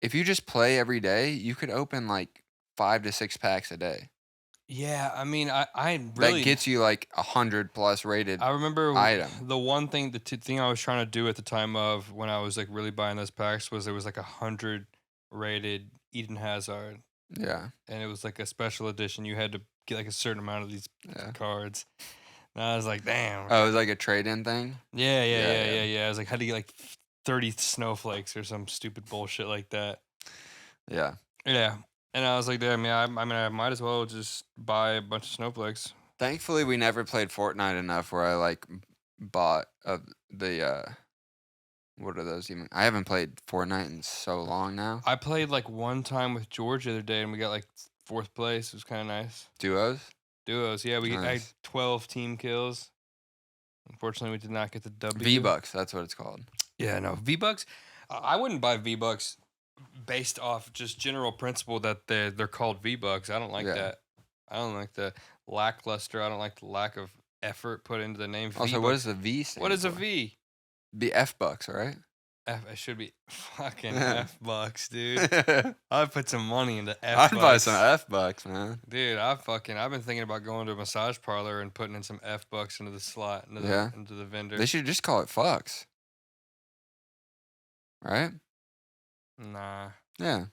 if you just play every day, you could open like 5 to 6 packs a day. Yeah, I mean, I really That gets you like 100+ rated. I remember item. the one thing, thing I was trying to do at the time of when I was like really buying those packs was there was like 100 rated Eden Hazard, Yeah. and it was like a special edition. You had to get like a certain amount of these Yeah. cards. And I was like, damn. Oh, it was like a trade-in thing? Yeah. I was like, how do you get like 30 snowflakes or some stupid bullshit like that? Yeah. Yeah. And I was like, damn, yeah, I mean, I might as well just buy a bunch of snowflakes. Thankfully, we never played Fortnite enough where I like bought the what are those even? I haven't played Fortnite in so long now. I played like one time with George the other day and we got like 4th place. It was kind of nice. Duos? Duos, yeah, I had Nice. 12 team kills. Unfortunately, we did not get the W. V-Bucks, that's what it's called. Yeah, no, V-Bucks. I wouldn't buy V-Bucks based off just general principle that they're called V-Bucks. I don't like Yeah. that. I don't like the lackluster. I don't like the lack of effort put into the name. Also, what does the V stand What is a for? V? Be F-Bucks, right? It should be fucking Yeah. F-Bucks, dude. I'd put some money into I'd F-Bucks. buy some F-Bucks, man. Dude, I've been thinking about going to a massage parlor and putting in some F-Bucks into the slot, Yeah. into the vendor. They should just call it Fucks. Right? Nah, Yeah.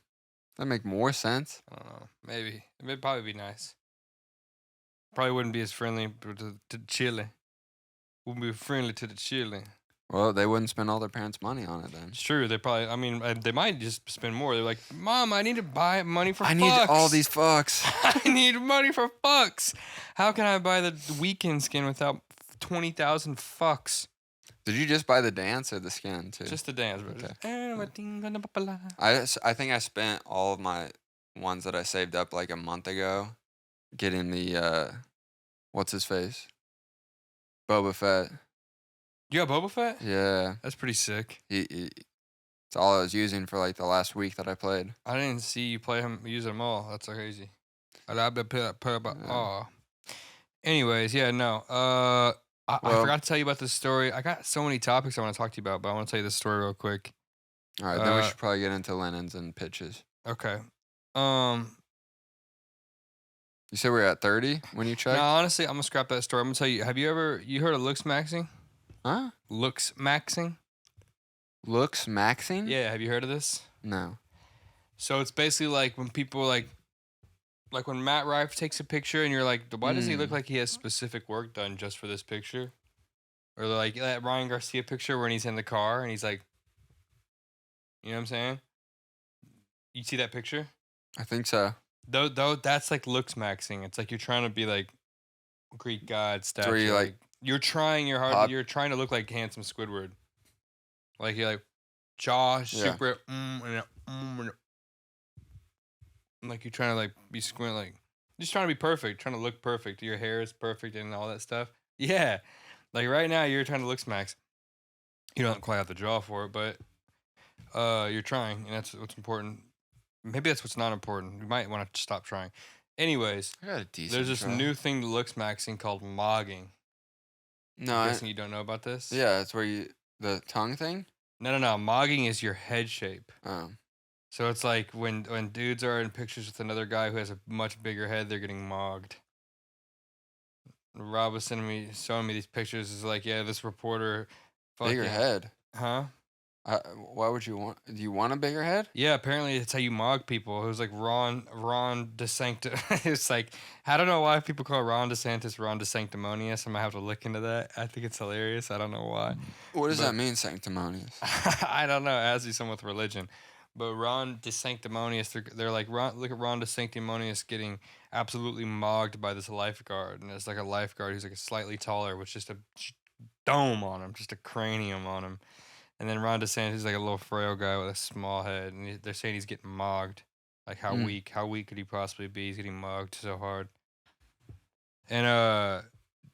That'd make more sense. I don't know. Maybe. It'd probably be nice. Probably wouldn't be as friendly to Chile. Wouldn't be friendly to the Chile. Well, they wouldn't spend all their parents' money on it then. It's true. They probably. I mean, they might just spend more. They're like, Mom, I need to buy money for. I fucks. need all these fucks. I need money for fucks. How can I buy the weekend skin without 20,000 fucks? Did you just buy the dance or the skin too? Just the dance, bro. Okay. I think I spent all of my ones that I saved up like a month ago getting the what's his face? Boba Fett. You got Boba Fett? Yeah. That's pretty sick. It's all I was using for like the last week that I played. I didn't see you play him, use them all. That's so crazy. Anyways, yeah, no. I forgot to tell you about this story. I got so many topics I want to talk to you about, but I want to tell you this story real quick. All right, then we should probably get into linens and pitches. Okay. You said we were at 30 when you checked? No, honestly, I'm gonna scrap that story. I'm gonna tell you. Have you heard of looks maxing? Huh? Looks maxing? Looks maxing? Yeah, have you heard of this? No. So it's basically like when people like when Matt Rife takes a picture and you're like, why does he look like he has specific work done just for this picture? Or like that Ryan Garcia picture when he's in the car and he's like, you know what I'm saying? You see that picture? I think so. Though that's like looks maxing. It's like you're trying to be like Greek god statue. Where you like you're trying your hard. You're trying to look like handsome Squidward. Like you're like jaw super and like you're trying to like be squint like just trying to be perfect, trying to look perfect. Your hair is perfect and all that stuff. Yeah, like right now you're trying to look smacks. You don't quite have the jaw for it, but you're trying, and that's what's important. Maybe that's what's not important. You might want to stop trying. Anyways, I got a decent there's this jaw. new thing that looks maxing called mogging. No, I'm guessing you don't know about this? Yeah, it's where the tongue thing? No. Mogging is your head shape. Oh. So it's like when dudes are in pictures with another guy who has a much bigger head, they're getting mogged. Rob was showing me these pictures. Is like, yeah, this reporter. Bigger head? Huh? Why would you want? Do you want a bigger head? Yeah, apparently it's how you mog people. It was like Ron DeSanctimonious. It's like I don't know why people call Ron DeSantis Ron DeSanctimonious. I might have to look into that. I think it's hilarious. I don't know why. What does that mean, sanctimonious? I don't know. It has to be something with religion. But Ron DeSanctimonious, they're like look at Ron DeSanctimonious getting absolutely mogged by this lifeguard, and it's like a lifeguard who's like a slightly taller with just a dome on him, just a cranium on him. And then Ron DeSantis is like a little frail guy with a small head, and they're saying he's getting mogged. Like how weak could he possibly be? He's getting mogged so hard. And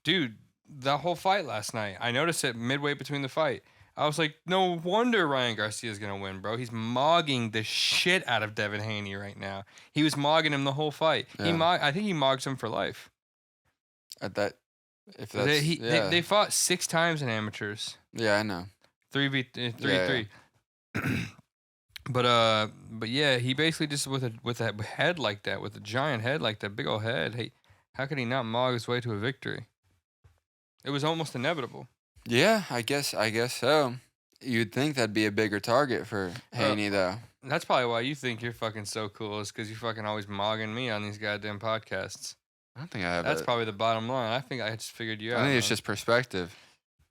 dude, that whole fight last night, I noticed it midway between the fight. I was like, no wonder Ryan Garcia's gonna win, bro. He's mogging the shit out of Devin Haney right now. He was mogging him the whole fight. Yeah. I think he moggs him for life. They fought 6 times in amateurs. Yeah, I know. 3v3. But yeah, he basically just with a head like that, with a giant head like that, big old head. Hey, how could he not mog his way to a victory? It was almost inevitable. Yeah, I guess so. You'd think that'd be a bigger target for Haney, though. That's probably why you think you're fucking so cool, is because you're fucking always mogging me on these goddamn podcasts. I don't think I have. That's probably the bottom line. I think I just figured you out. I think it's just perspective.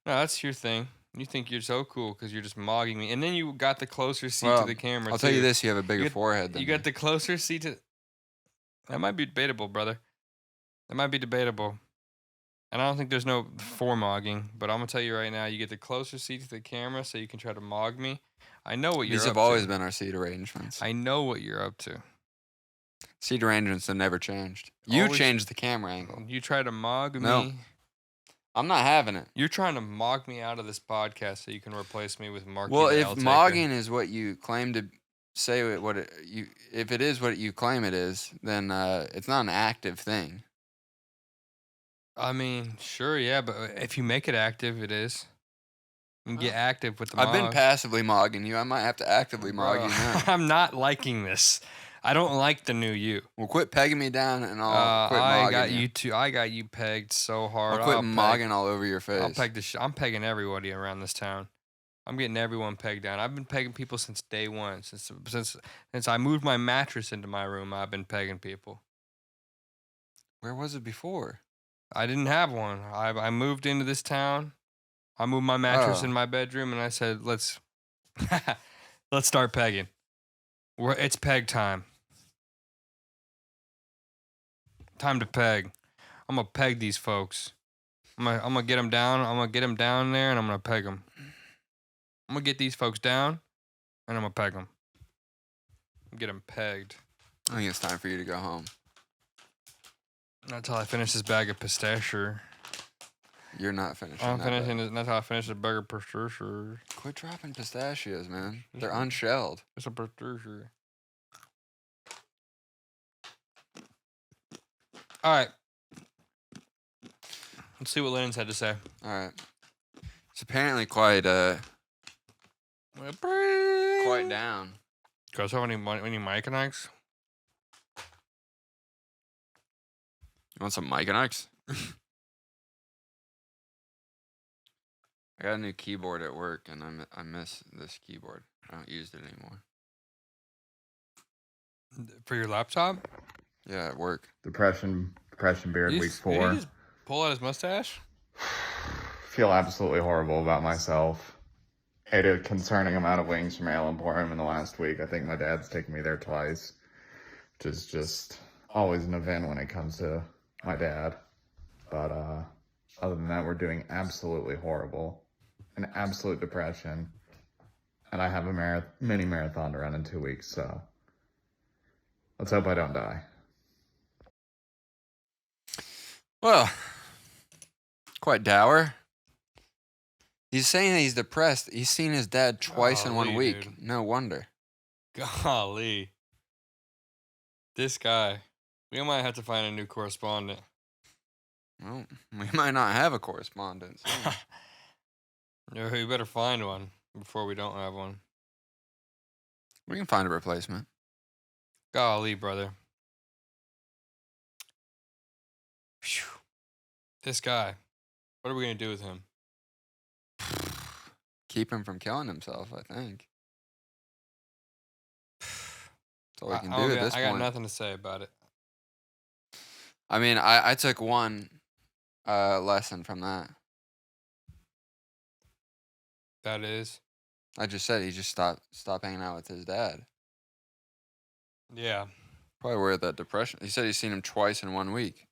No, that's your thing. You think you're so cool because you're just mogging me, and then you got the closer seat to the camera. I'll tell you this: you have a bigger forehead than you got the closer seat to. That might be debatable, brother. That might be debatable. And I don't think there's no mogging, but I'm gonna tell you right now, you get the closer seat to the camera so you can try to mog me. I know what you're up to. These have always been our seat arrangements. I know what you're up to. Seat arrangements have never changed. You changed the camera angle. You try to mog me. No. I'm not having it. You're trying to mog me out of this podcast so you can replace me with Marky. Well, if mogging is what you claim to say, if it is what you claim it is, then it's not an active thing. I mean, sure, yeah, but if you make it active, it is. You can get active with the mog. I've been passively mogging you. I might have to actively mog you now. I'm not liking this. I don't like the new you. Well, quit pegging me down and I'll quit mogging I got you too. I got you pegged so hard. I'll quit mogging all over your face. I'll peg I'm pegging everybody around this town. I'm getting everyone pegged down. I've been pegging people since day one. Since I moved my mattress into my room, I've been pegging people. Where was it before? I didn't have one. I moved into this town. I moved my mattress Oh. in my bedroom, and I said, let's start pegging. It's peg time. Time to peg. I'm gonna peg these folks. I'm gonna get them down. I'm gonna get them down there, and I'm gonna peg them. I'm gonna get these folks down, and I'm gonna peg them. Get them pegged. I think it's time for you to go home. Not till I finish this bag of pistachio. You're not finishing. I'm that finishing bag. this. That's how I finish the bag of pistachio. Quit dropping pistachios, man. They're unshelled. It's a pistachio. All right. Let's see what Lennon's had to say. All right. It's apparently quite down. Guys, have any mic connects? You want some Mike and X? I got a new keyboard at work, and I miss this keyboard. I don't use it anymore. For your laptop? Yeah, at work. Depression beard week Did 4. he just pull out his mustache? Feel absolutely horrible about myself. Ate a concerning amount of wings from Ale Emporium in the last week. I think my dad's taken me there twice, which is just always an event when it comes to my dad. But other than that, we're doing absolutely horrible. An absolute depression. And I have a mini marathon to run in 2 weeks, so let's hope I don't die. Well, quite dour. He's saying that he's depressed. He's seen his dad twice in 1 Golly, week. dude. No wonder. Golly. This guy. We might have to find a new correspondent. Well, we might not have a correspondent soon. No, you better find one before we don't have one. We can find a replacement. Golly, brother. Phew. This guy. What are we going to do with him? Keep him from killing himself, I think. That's all we can do at this I point. got nothing to say about it. I mean, I took one lesson from that. That is. I just said he just stop hanging out with his dad. Yeah. Probably where that depression. He said he's seen him twice in 1 week.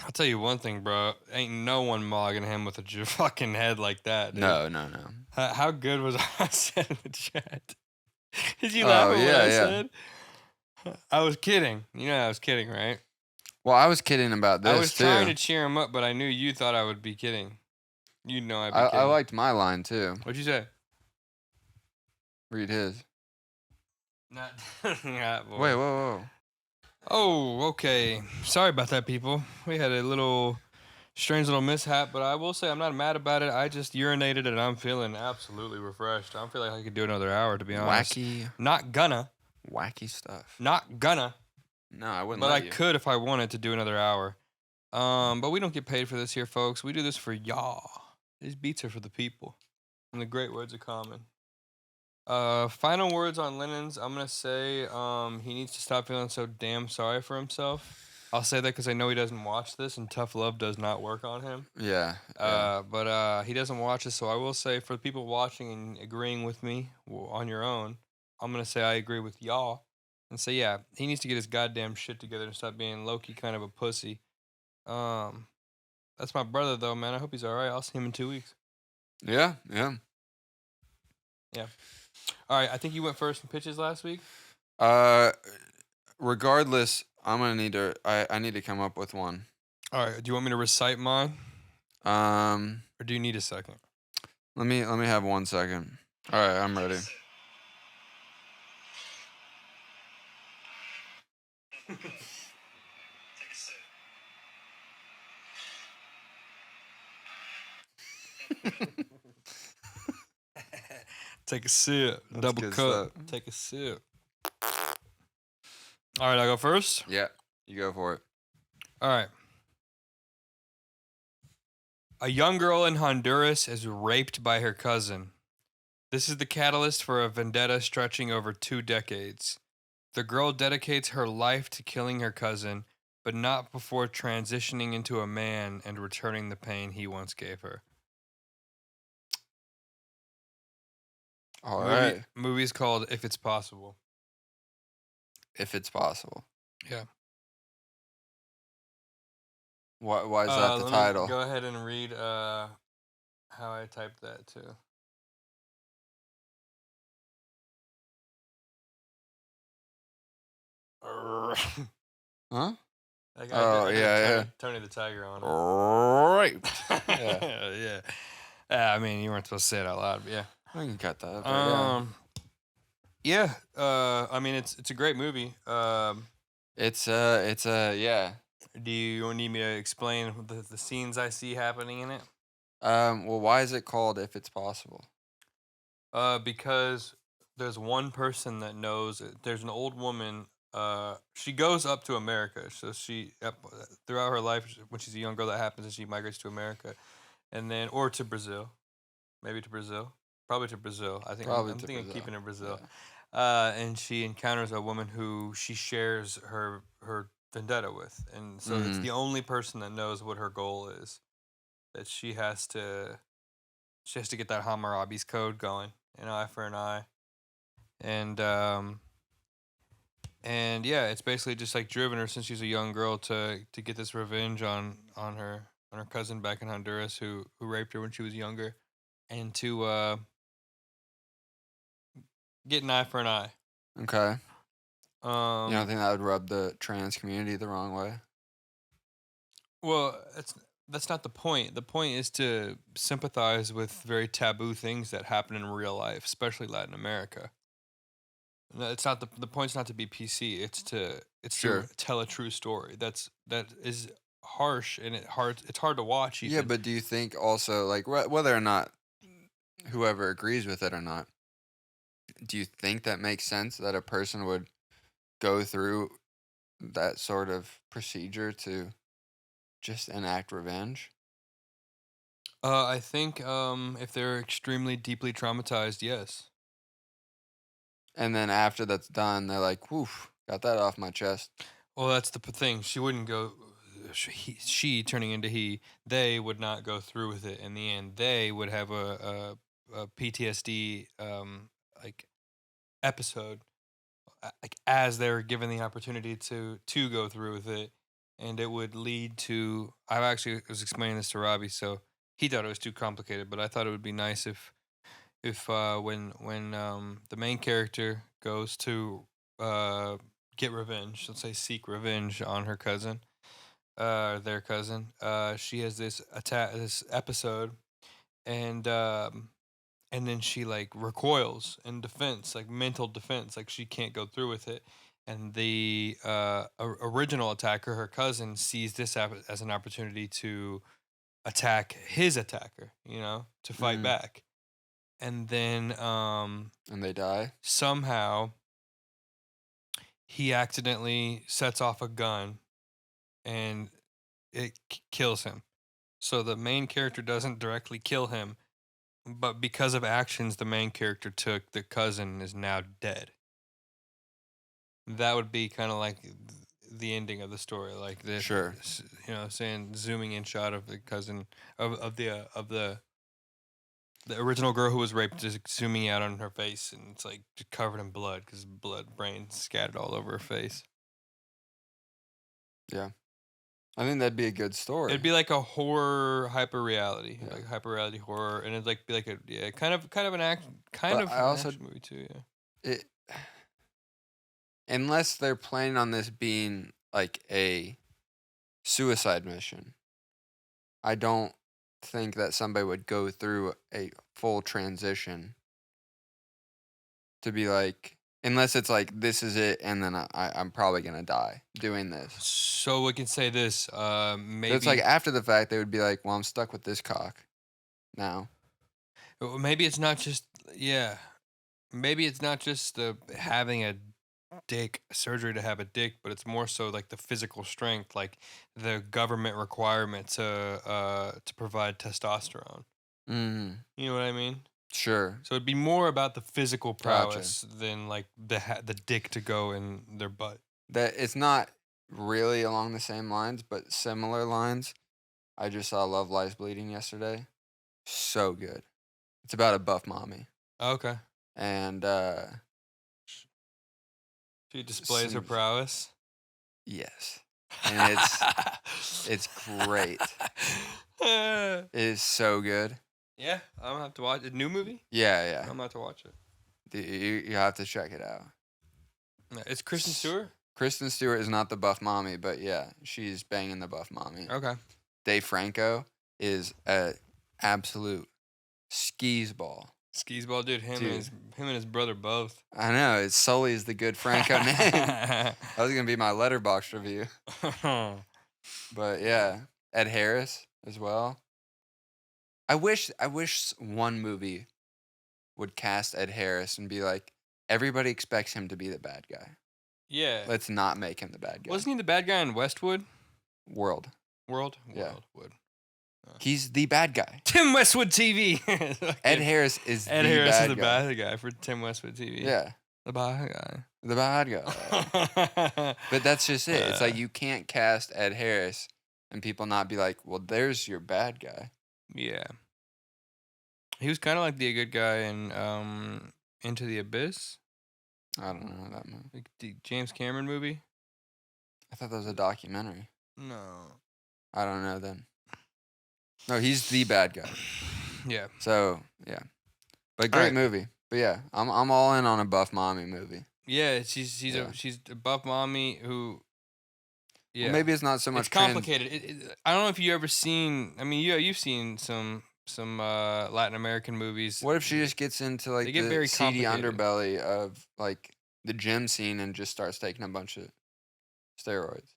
I'll tell you one thing, bro. Ain't no one mogging him with a fucking head like that, dude. No. How good was I said in the chat? Did you laugh at what I said? I was kidding. You know I was kidding, right? Well, I was kidding about this I was too. trying to cheer him up, but I knew you thought I would be kidding. You know I'd be kidding. I liked my line too. What'd you say? Read his. Not that boy. Wait, whoa. Oh, okay. Sorry about that, people. We had a little strange little mishap, but I will say I'm not mad about it. I just urinated and I'm feeling absolutely refreshed. I feel like I could do another hour, to be honest. Not gonna. Wacky stuff. Not gonna. No, I wouldn't. But let I you. could if I wanted to do another hour. But we don't get paid for this here, folks. We do this for y'all. These beats are for the people. In the great words of Common. Final words on Lennon's. I'm gonna say he needs to stop feeling so damn sorry for himself. I'll say that because I know he doesn't watch this, and tough love does not work on him. Yeah. But he doesn't watch this, so I will say for the people watching and agreeing with me on your own, I'm gonna say I agree with y'all, and say yeah, he needs to get his goddamn shit together and stop being low-key kind of a pussy. That's my brother though, man. I hope he's all right. I'll see him in 2 weeks. Yeah. All right, I think you went first in pitches last week. Regardless, I'm gonna need to. I need to come up with one. All right, do you want me to recite mine, or do you need a second? Let me have 1 second. All right, I'm ready. Take a sip. That's Double good cup. stuff. Take a sip. All right, I go first. Yeah, you go for it. All right. A young girl in Honduras is raped by her cousin. This is the catalyst for a vendetta stretching over 2 decades. The girl dedicates her life to killing her cousin, but not before transitioning into a man and returning the pain he once gave her. All right. Movie's called If It's Possible. If it's possible. Yeah. Why is that the Let me title? go ahead and read how I typed that too. Huh? I Oh, did yeah, Tony the Tiger on it. Right. Yeah. I mean, you weren't supposed to say it out loud, but yeah. I can cut that. But yeah. I mean, it's a great movie. It's yeah. Do you need me to explain the scenes I see happening in it? Well, why is it called If It's Possible? Because there's one person that knows it. There's an old woman. She goes up to America. So throughout her life, when she's a young girl, that happens, and she migrates to America, and then or to Brazil, maybe to Brazil, probably to Brazil. I think Probably I'm to thinking of Brazil. keeping it Brazil. Yeah. And she encounters a woman who she shares her vendetta with, and so it's the only person that knows what her goal is. That she has to get that Hammurabi's code going, an eye for an eye, and yeah, it's basically just like driven her since she's a young girl to get this revenge on her cousin back in Honduras who raped her when she was younger, and to get an eye for an eye. Okay. You Um, don't think that would rub the trans community the wrong way? well, that's not the point. The point is to sympathize with very taboo things that happen in real life, especially Latin America. No, it's not the point's not to be PC. It's to Sure. tell a true story. That is harsh and it's hard to watch. Even. Yeah, but do you think also, like, whether or not whoever agrees with it or not, do you think that makes sense that a person would go through that sort of procedure to just enact revenge? I think if they're extremely deeply traumatized, yes. And then after that's done, they're like, "Woof, got that off my chest." Well, that's the thing. She wouldn't go. She turning into he. They would not go through with it in the end. They would have a PTSD like episode like as they're given the opportunity to go through with it, and it would lead to. I actually was explaining this to Robbie, so he thought it was too complicated, but I thought it would be nice if when the main character goes to get revenge, let's say seek revenge on her cousin, their cousin, she has this episode, and then she like recoils in defense, like mental defense, like she can't go through with it. And the original attacker, her cousin, sees this as an opportunity to attack his attacker, to fight back. And then And they die? somehow he accidentally sets off a gun and it kills him. So the main character doesn't directly kill him, but because of actions the main character took, the cousin is now dead. That would be kind of like the ending of the story, like this. Sure. Saying zooming in shot of the cousin of the original girl who was raped, just zooming out on her face, and it's like just covered in blood because brain scattered all over her face. Yeah. I think that'd be a good story. It'd be like a horror hyper reality, Yeah. like hyper reality horror, and it'd like be like a kind of an action movie too. Yeah. It, unless they're planning on this being like a suicide mission, I don't think that somebody would go through a full transition to be like, unless it's like, this is it, and then I'm probably gonna die doing this. So we can say this, maybe So it's like after the fact, they would be like, well, I'm stuck with this cock now. maybe it's not just maybe it's not just the having a surgery to have a dick, but it's more so like the physical strength, like the government requirement to provide testosterone. Mm, You know what I mean? sure. So it'd be more about the physical Gotcha. prowess than like the dick to go in their butt. That it's not really along the same lines, but similar lines. I just saw Love Lies Bleeding yesterday. So good. It's about a buff mommy. Okay. and She displays her Seems- prowess. yes, and it's great. It is so good. Yeah, I'm gonna have to watch it. New movie? Yeah, I'm gonna have to watch it. You have to check it out. Yeah, it's Kristen Stewart. Kristen Stewart is not the buff mommy, but yeah, she's banging the buff mommy. Okay. Dave Franco is a absolute skis ball. Skis ball, dude. Him Dude. and his brother both. I know, it's Sully is the good Franco name. That was gonna be my letterbox review. But yeah, Ed Harris as well. I wish one movie would cast Ed Harris and be like, everybody expects him to be the bad guy. Yeah. Let's not make him the bad guy. Wasn't he the bad guy in Westwood? World. World? Yeah. Worldwood. He's the bad guy. Tim Westwood TV. Ed Harris is Ed the Harris bad is the guy. bad guy for Tim Westwood TV. Yeah, The bad guy. the bad guy. But that's just it. It's like you can't cast Ed Harris and people not be like, well, there's your bad guy. Yeah. He was kind of like the good guy in Into the Abyss, I don't know that movie. like the James Cameron movie. I thought that was a documentary. No. I don't know then. No, he's the bad guy. Yeah. So yeah, but great Alright. movie. But yeah, I'm all in on a buff mommy movie. Yeah, she's Yeah. she's a buff mommy who. Yeah. Well, maybe it's not so much It's complicated. I don't know if you ever seen. I mean, you've seen some Latin American movies. What if she just gets into like They get the very seedy complicated. underbelly of like the gym scene and just starts taking a bunch of steroids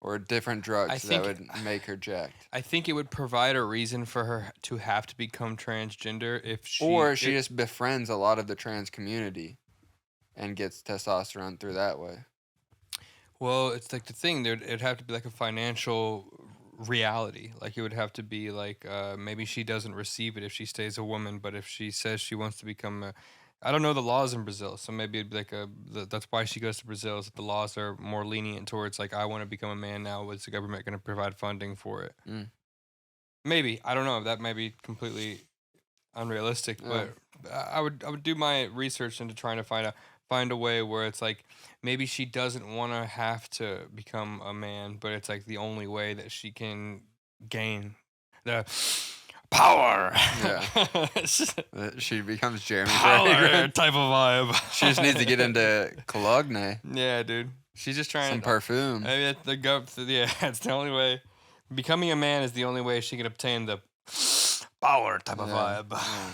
or different drugs that think- would make her jacked? I think it would provide a reason for her to have to become transgender if she. Or she if- just befriends a lot of the trans community and gets testosterone through that way. Well, it's like the thing. It'd have to be like a financial reality. Like it would have to be like maybe she doesn't receive it if she stays a woman, but if she says she wants to become a, I don't know the laws in Brazil, so maybe it'd be like that's why she goes to Brazil. Is that the laws are more lenient towards like I want to become a man now. Is the government going to provide funding for it? Mm. Maybe I don't know. That might be completely unrealistic, Yeah. but I would do my research into trying to find a way where it's like maybe she doesn't want to have to become a man, but it's like the only way that she can gain the power. Yeah. She becomes Jeremy Power Fragrance. type of vibe. She just needs to get into Cologne, Yeah, dude. She's just trying some to. perfume. Maybe it's yeah, it's the only way. Becoming a man is the only way she can obtain the power type of Yeah, vibe. yeah.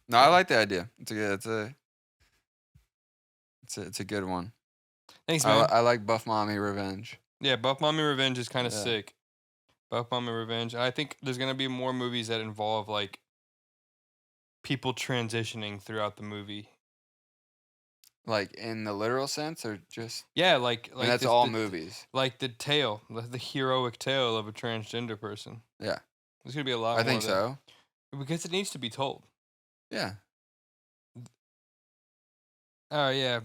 No, I like the idea. It's a good one. Thanks, man. I like Buff Mommy Revenge. Yeah, Buff Mommy Revenge is kind of Yeah. sick. Buff Mommy Revenge. I think there's gonna be more movies that involve like people transitioning throughout the movie. Like in the literal sense, or just Yeah, like and that's all movies. Like the tale, the heroic tale of a transgender person. Yeah. There's gonna be a lot. I more think of that. so. Because it needs to be told. Yeah. Yeah.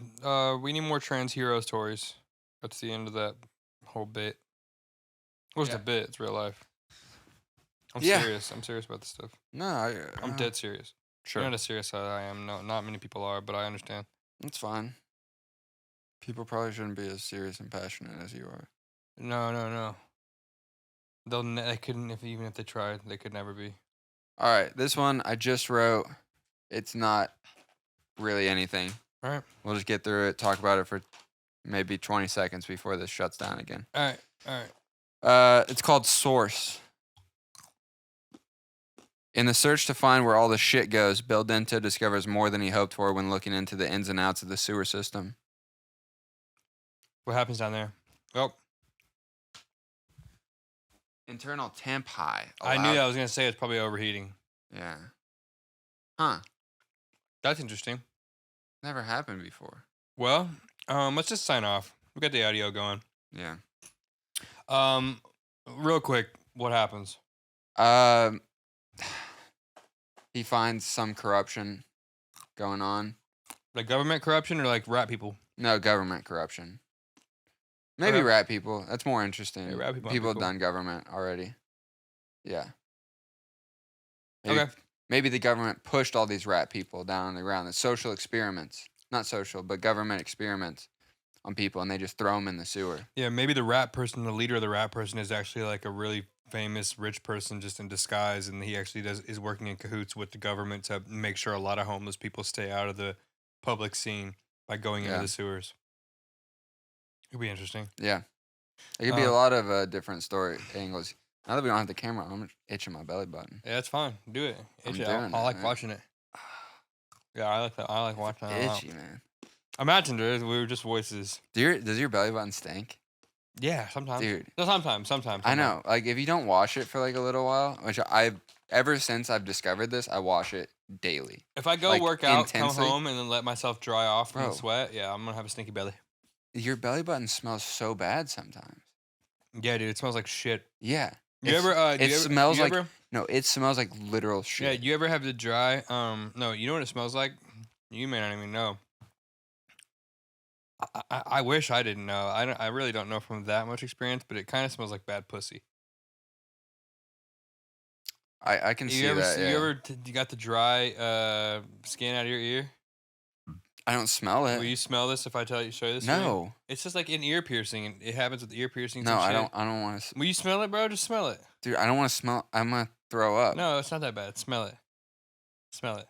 We need more trans hero stories. That's the end of that whole bit. What's the Yeah. bit? It's real life. I'm Yeah. serious. I'm serious about this stuff. No, I'm dead serious. Sure. Not as serious as I am. No, not many people are, but I understand. It's fine. People probably shouldn't be as serious and passionate as you are. No. They couldn't even if they tried. They could never be. All right, this one I just wrote. It's not really anything. All right. We'll just get through it, talk about it for maybe 20 seconds before this shuts down again. All right. It's called Source. In the search to find where all the shit goes, Bill Dento discovers more than he hoped for when looking into the ins and outs of the sewer system. What happens down there? Oh, Internal temp high. I knew that. I was gonna say it's probably overheating. Yeah. Huh. That's interesting. Never happened before. Well, let's just sign off. We got the audio going. Yeah. Real quick, what happens? He finds some corruption going on. Like government corruption or like rat people? No, government corruption. Maybe Okay. rat people. That's more interesting. Yeah, rat people might be People have cool. done government already. Yeah. Okay. maybe the government pushed all these rat people down on the ground. The social experiments, not social, but government experiments on people, and they just throw them in the sewer. Yeah, maybe the rat person, the leader of the rat person, is actually like a really famous rich person just in disguise, and he actually is working in cahoots with the government to make sure a lot of homeless people stay out of the public scene by going into Yeah. the sewers. It'd be interesting. Yeah. It could be a lot of different story angles. Now that we don't have the camera, I'm itching my belly button. Yeah, that's fine. Do it. I'm Itch it. doing I it, like man. watching it. Yeah, I like that. I like watching it. Itchy, man. Imagine, dude, we were just voices. Does your belly button stink? Yeah, sometimes. Dude. No, sometimes. I know. Like, if you don't wash it for, like, a little while, which ever since I've discovered this, I wash it daily. If I go like, work out, intensely. come home, and then let myself dry off from Bro. the sweat, yeah, I'm going to have a stinky belly. Your belly button smells so bad sometimes. Yeah, dude, it smells like shit. Yeah. You ever? It smells you like... ever- No, it smells like literal Yeah, shit. you ever have the dry? No, you know what it smells like? You may not even know. I wish I didn't know. I really don't know from that much experience, but it kind of smells like bad pussy. I can see that, yeah. You ever you got the dry skin out of your ear? I don't smell it. Will you smell this if I show you this? to you? No. It's just like an ear piercing, and it happens with ear piercings. No, and I shit. don't want to... Will you smell it, bro? Just smell it. Dude, I don't want to smell... I'm going to throw up. No, it's not that bad. Smell it. Smell it.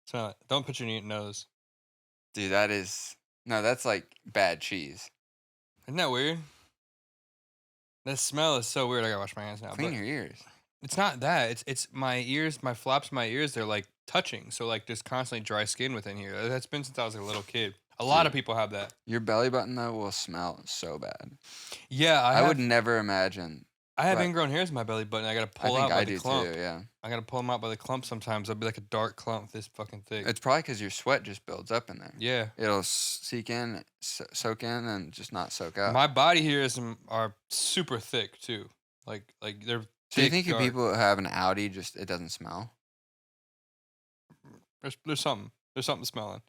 Smell it. Don't put your nose. Dude, that is... No, that's like bad cheese. Isn't that weird? That smell is so weird. I gotta wash my hands now. Clean but your ears. it's not that. It's my ears, my flaps, of my ears. They're like touching. So like there's constantly dry skin within here. That's been since I was a little kid. A lot of people have that. Your belly button, though, will smell so bad. Yeah, I would never imagine. I have but- ingrown hairs in my belly button. I gotta I pull think out by I the do clump. too, yeah. I gotta pull them out by the clump sometimes. It'll be like a dark clump this fucking thick. It's probably because your sweat just builds up in there. Yeah. It'll soak in, and just not soak out. My body hairs are super thick too. Like they're thick. Do you think if dark. people have an Audi, it doesn't smell? There's something smelling.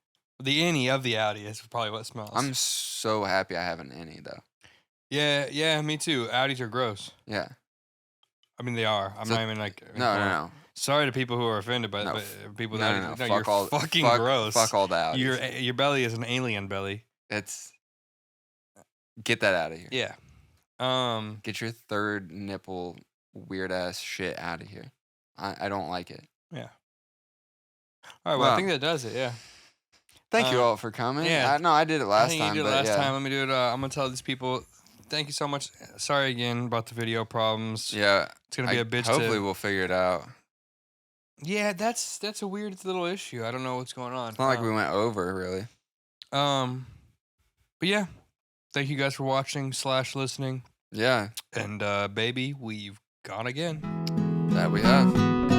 The innie of the Audi is probably what smells. I'm so happy I have an innie, though. Yeah, me too. Audis are gross. Yeah. I mean, they are. I'm So- not even like. No. Sorry to people who are offended by No, but people No, that no, no. you're fucking gross. Fuck all the Audis. Your belly is an alien belly. Get that out of here. Yeah. Get your third nipple weird ass shit out of here. I don't like it. Yeah. All right. Well, I Wow. think that does it. Yeah. Thank you all for coming. yeah. No, I did it I last think time. you did it but last yeah. time. Let me do it. I'm gonna tell these people. Thank you so much. Sorry again about the video problems. Yeah. It's gonna be a bitch. Hopefully we'll figure it out. Yeah, that's a weird little issue. I don't know what's going on. It's not like we went over, really. But yeah, thank you guys for watching / listening. Yeah, And baby, we've gone again. that we have.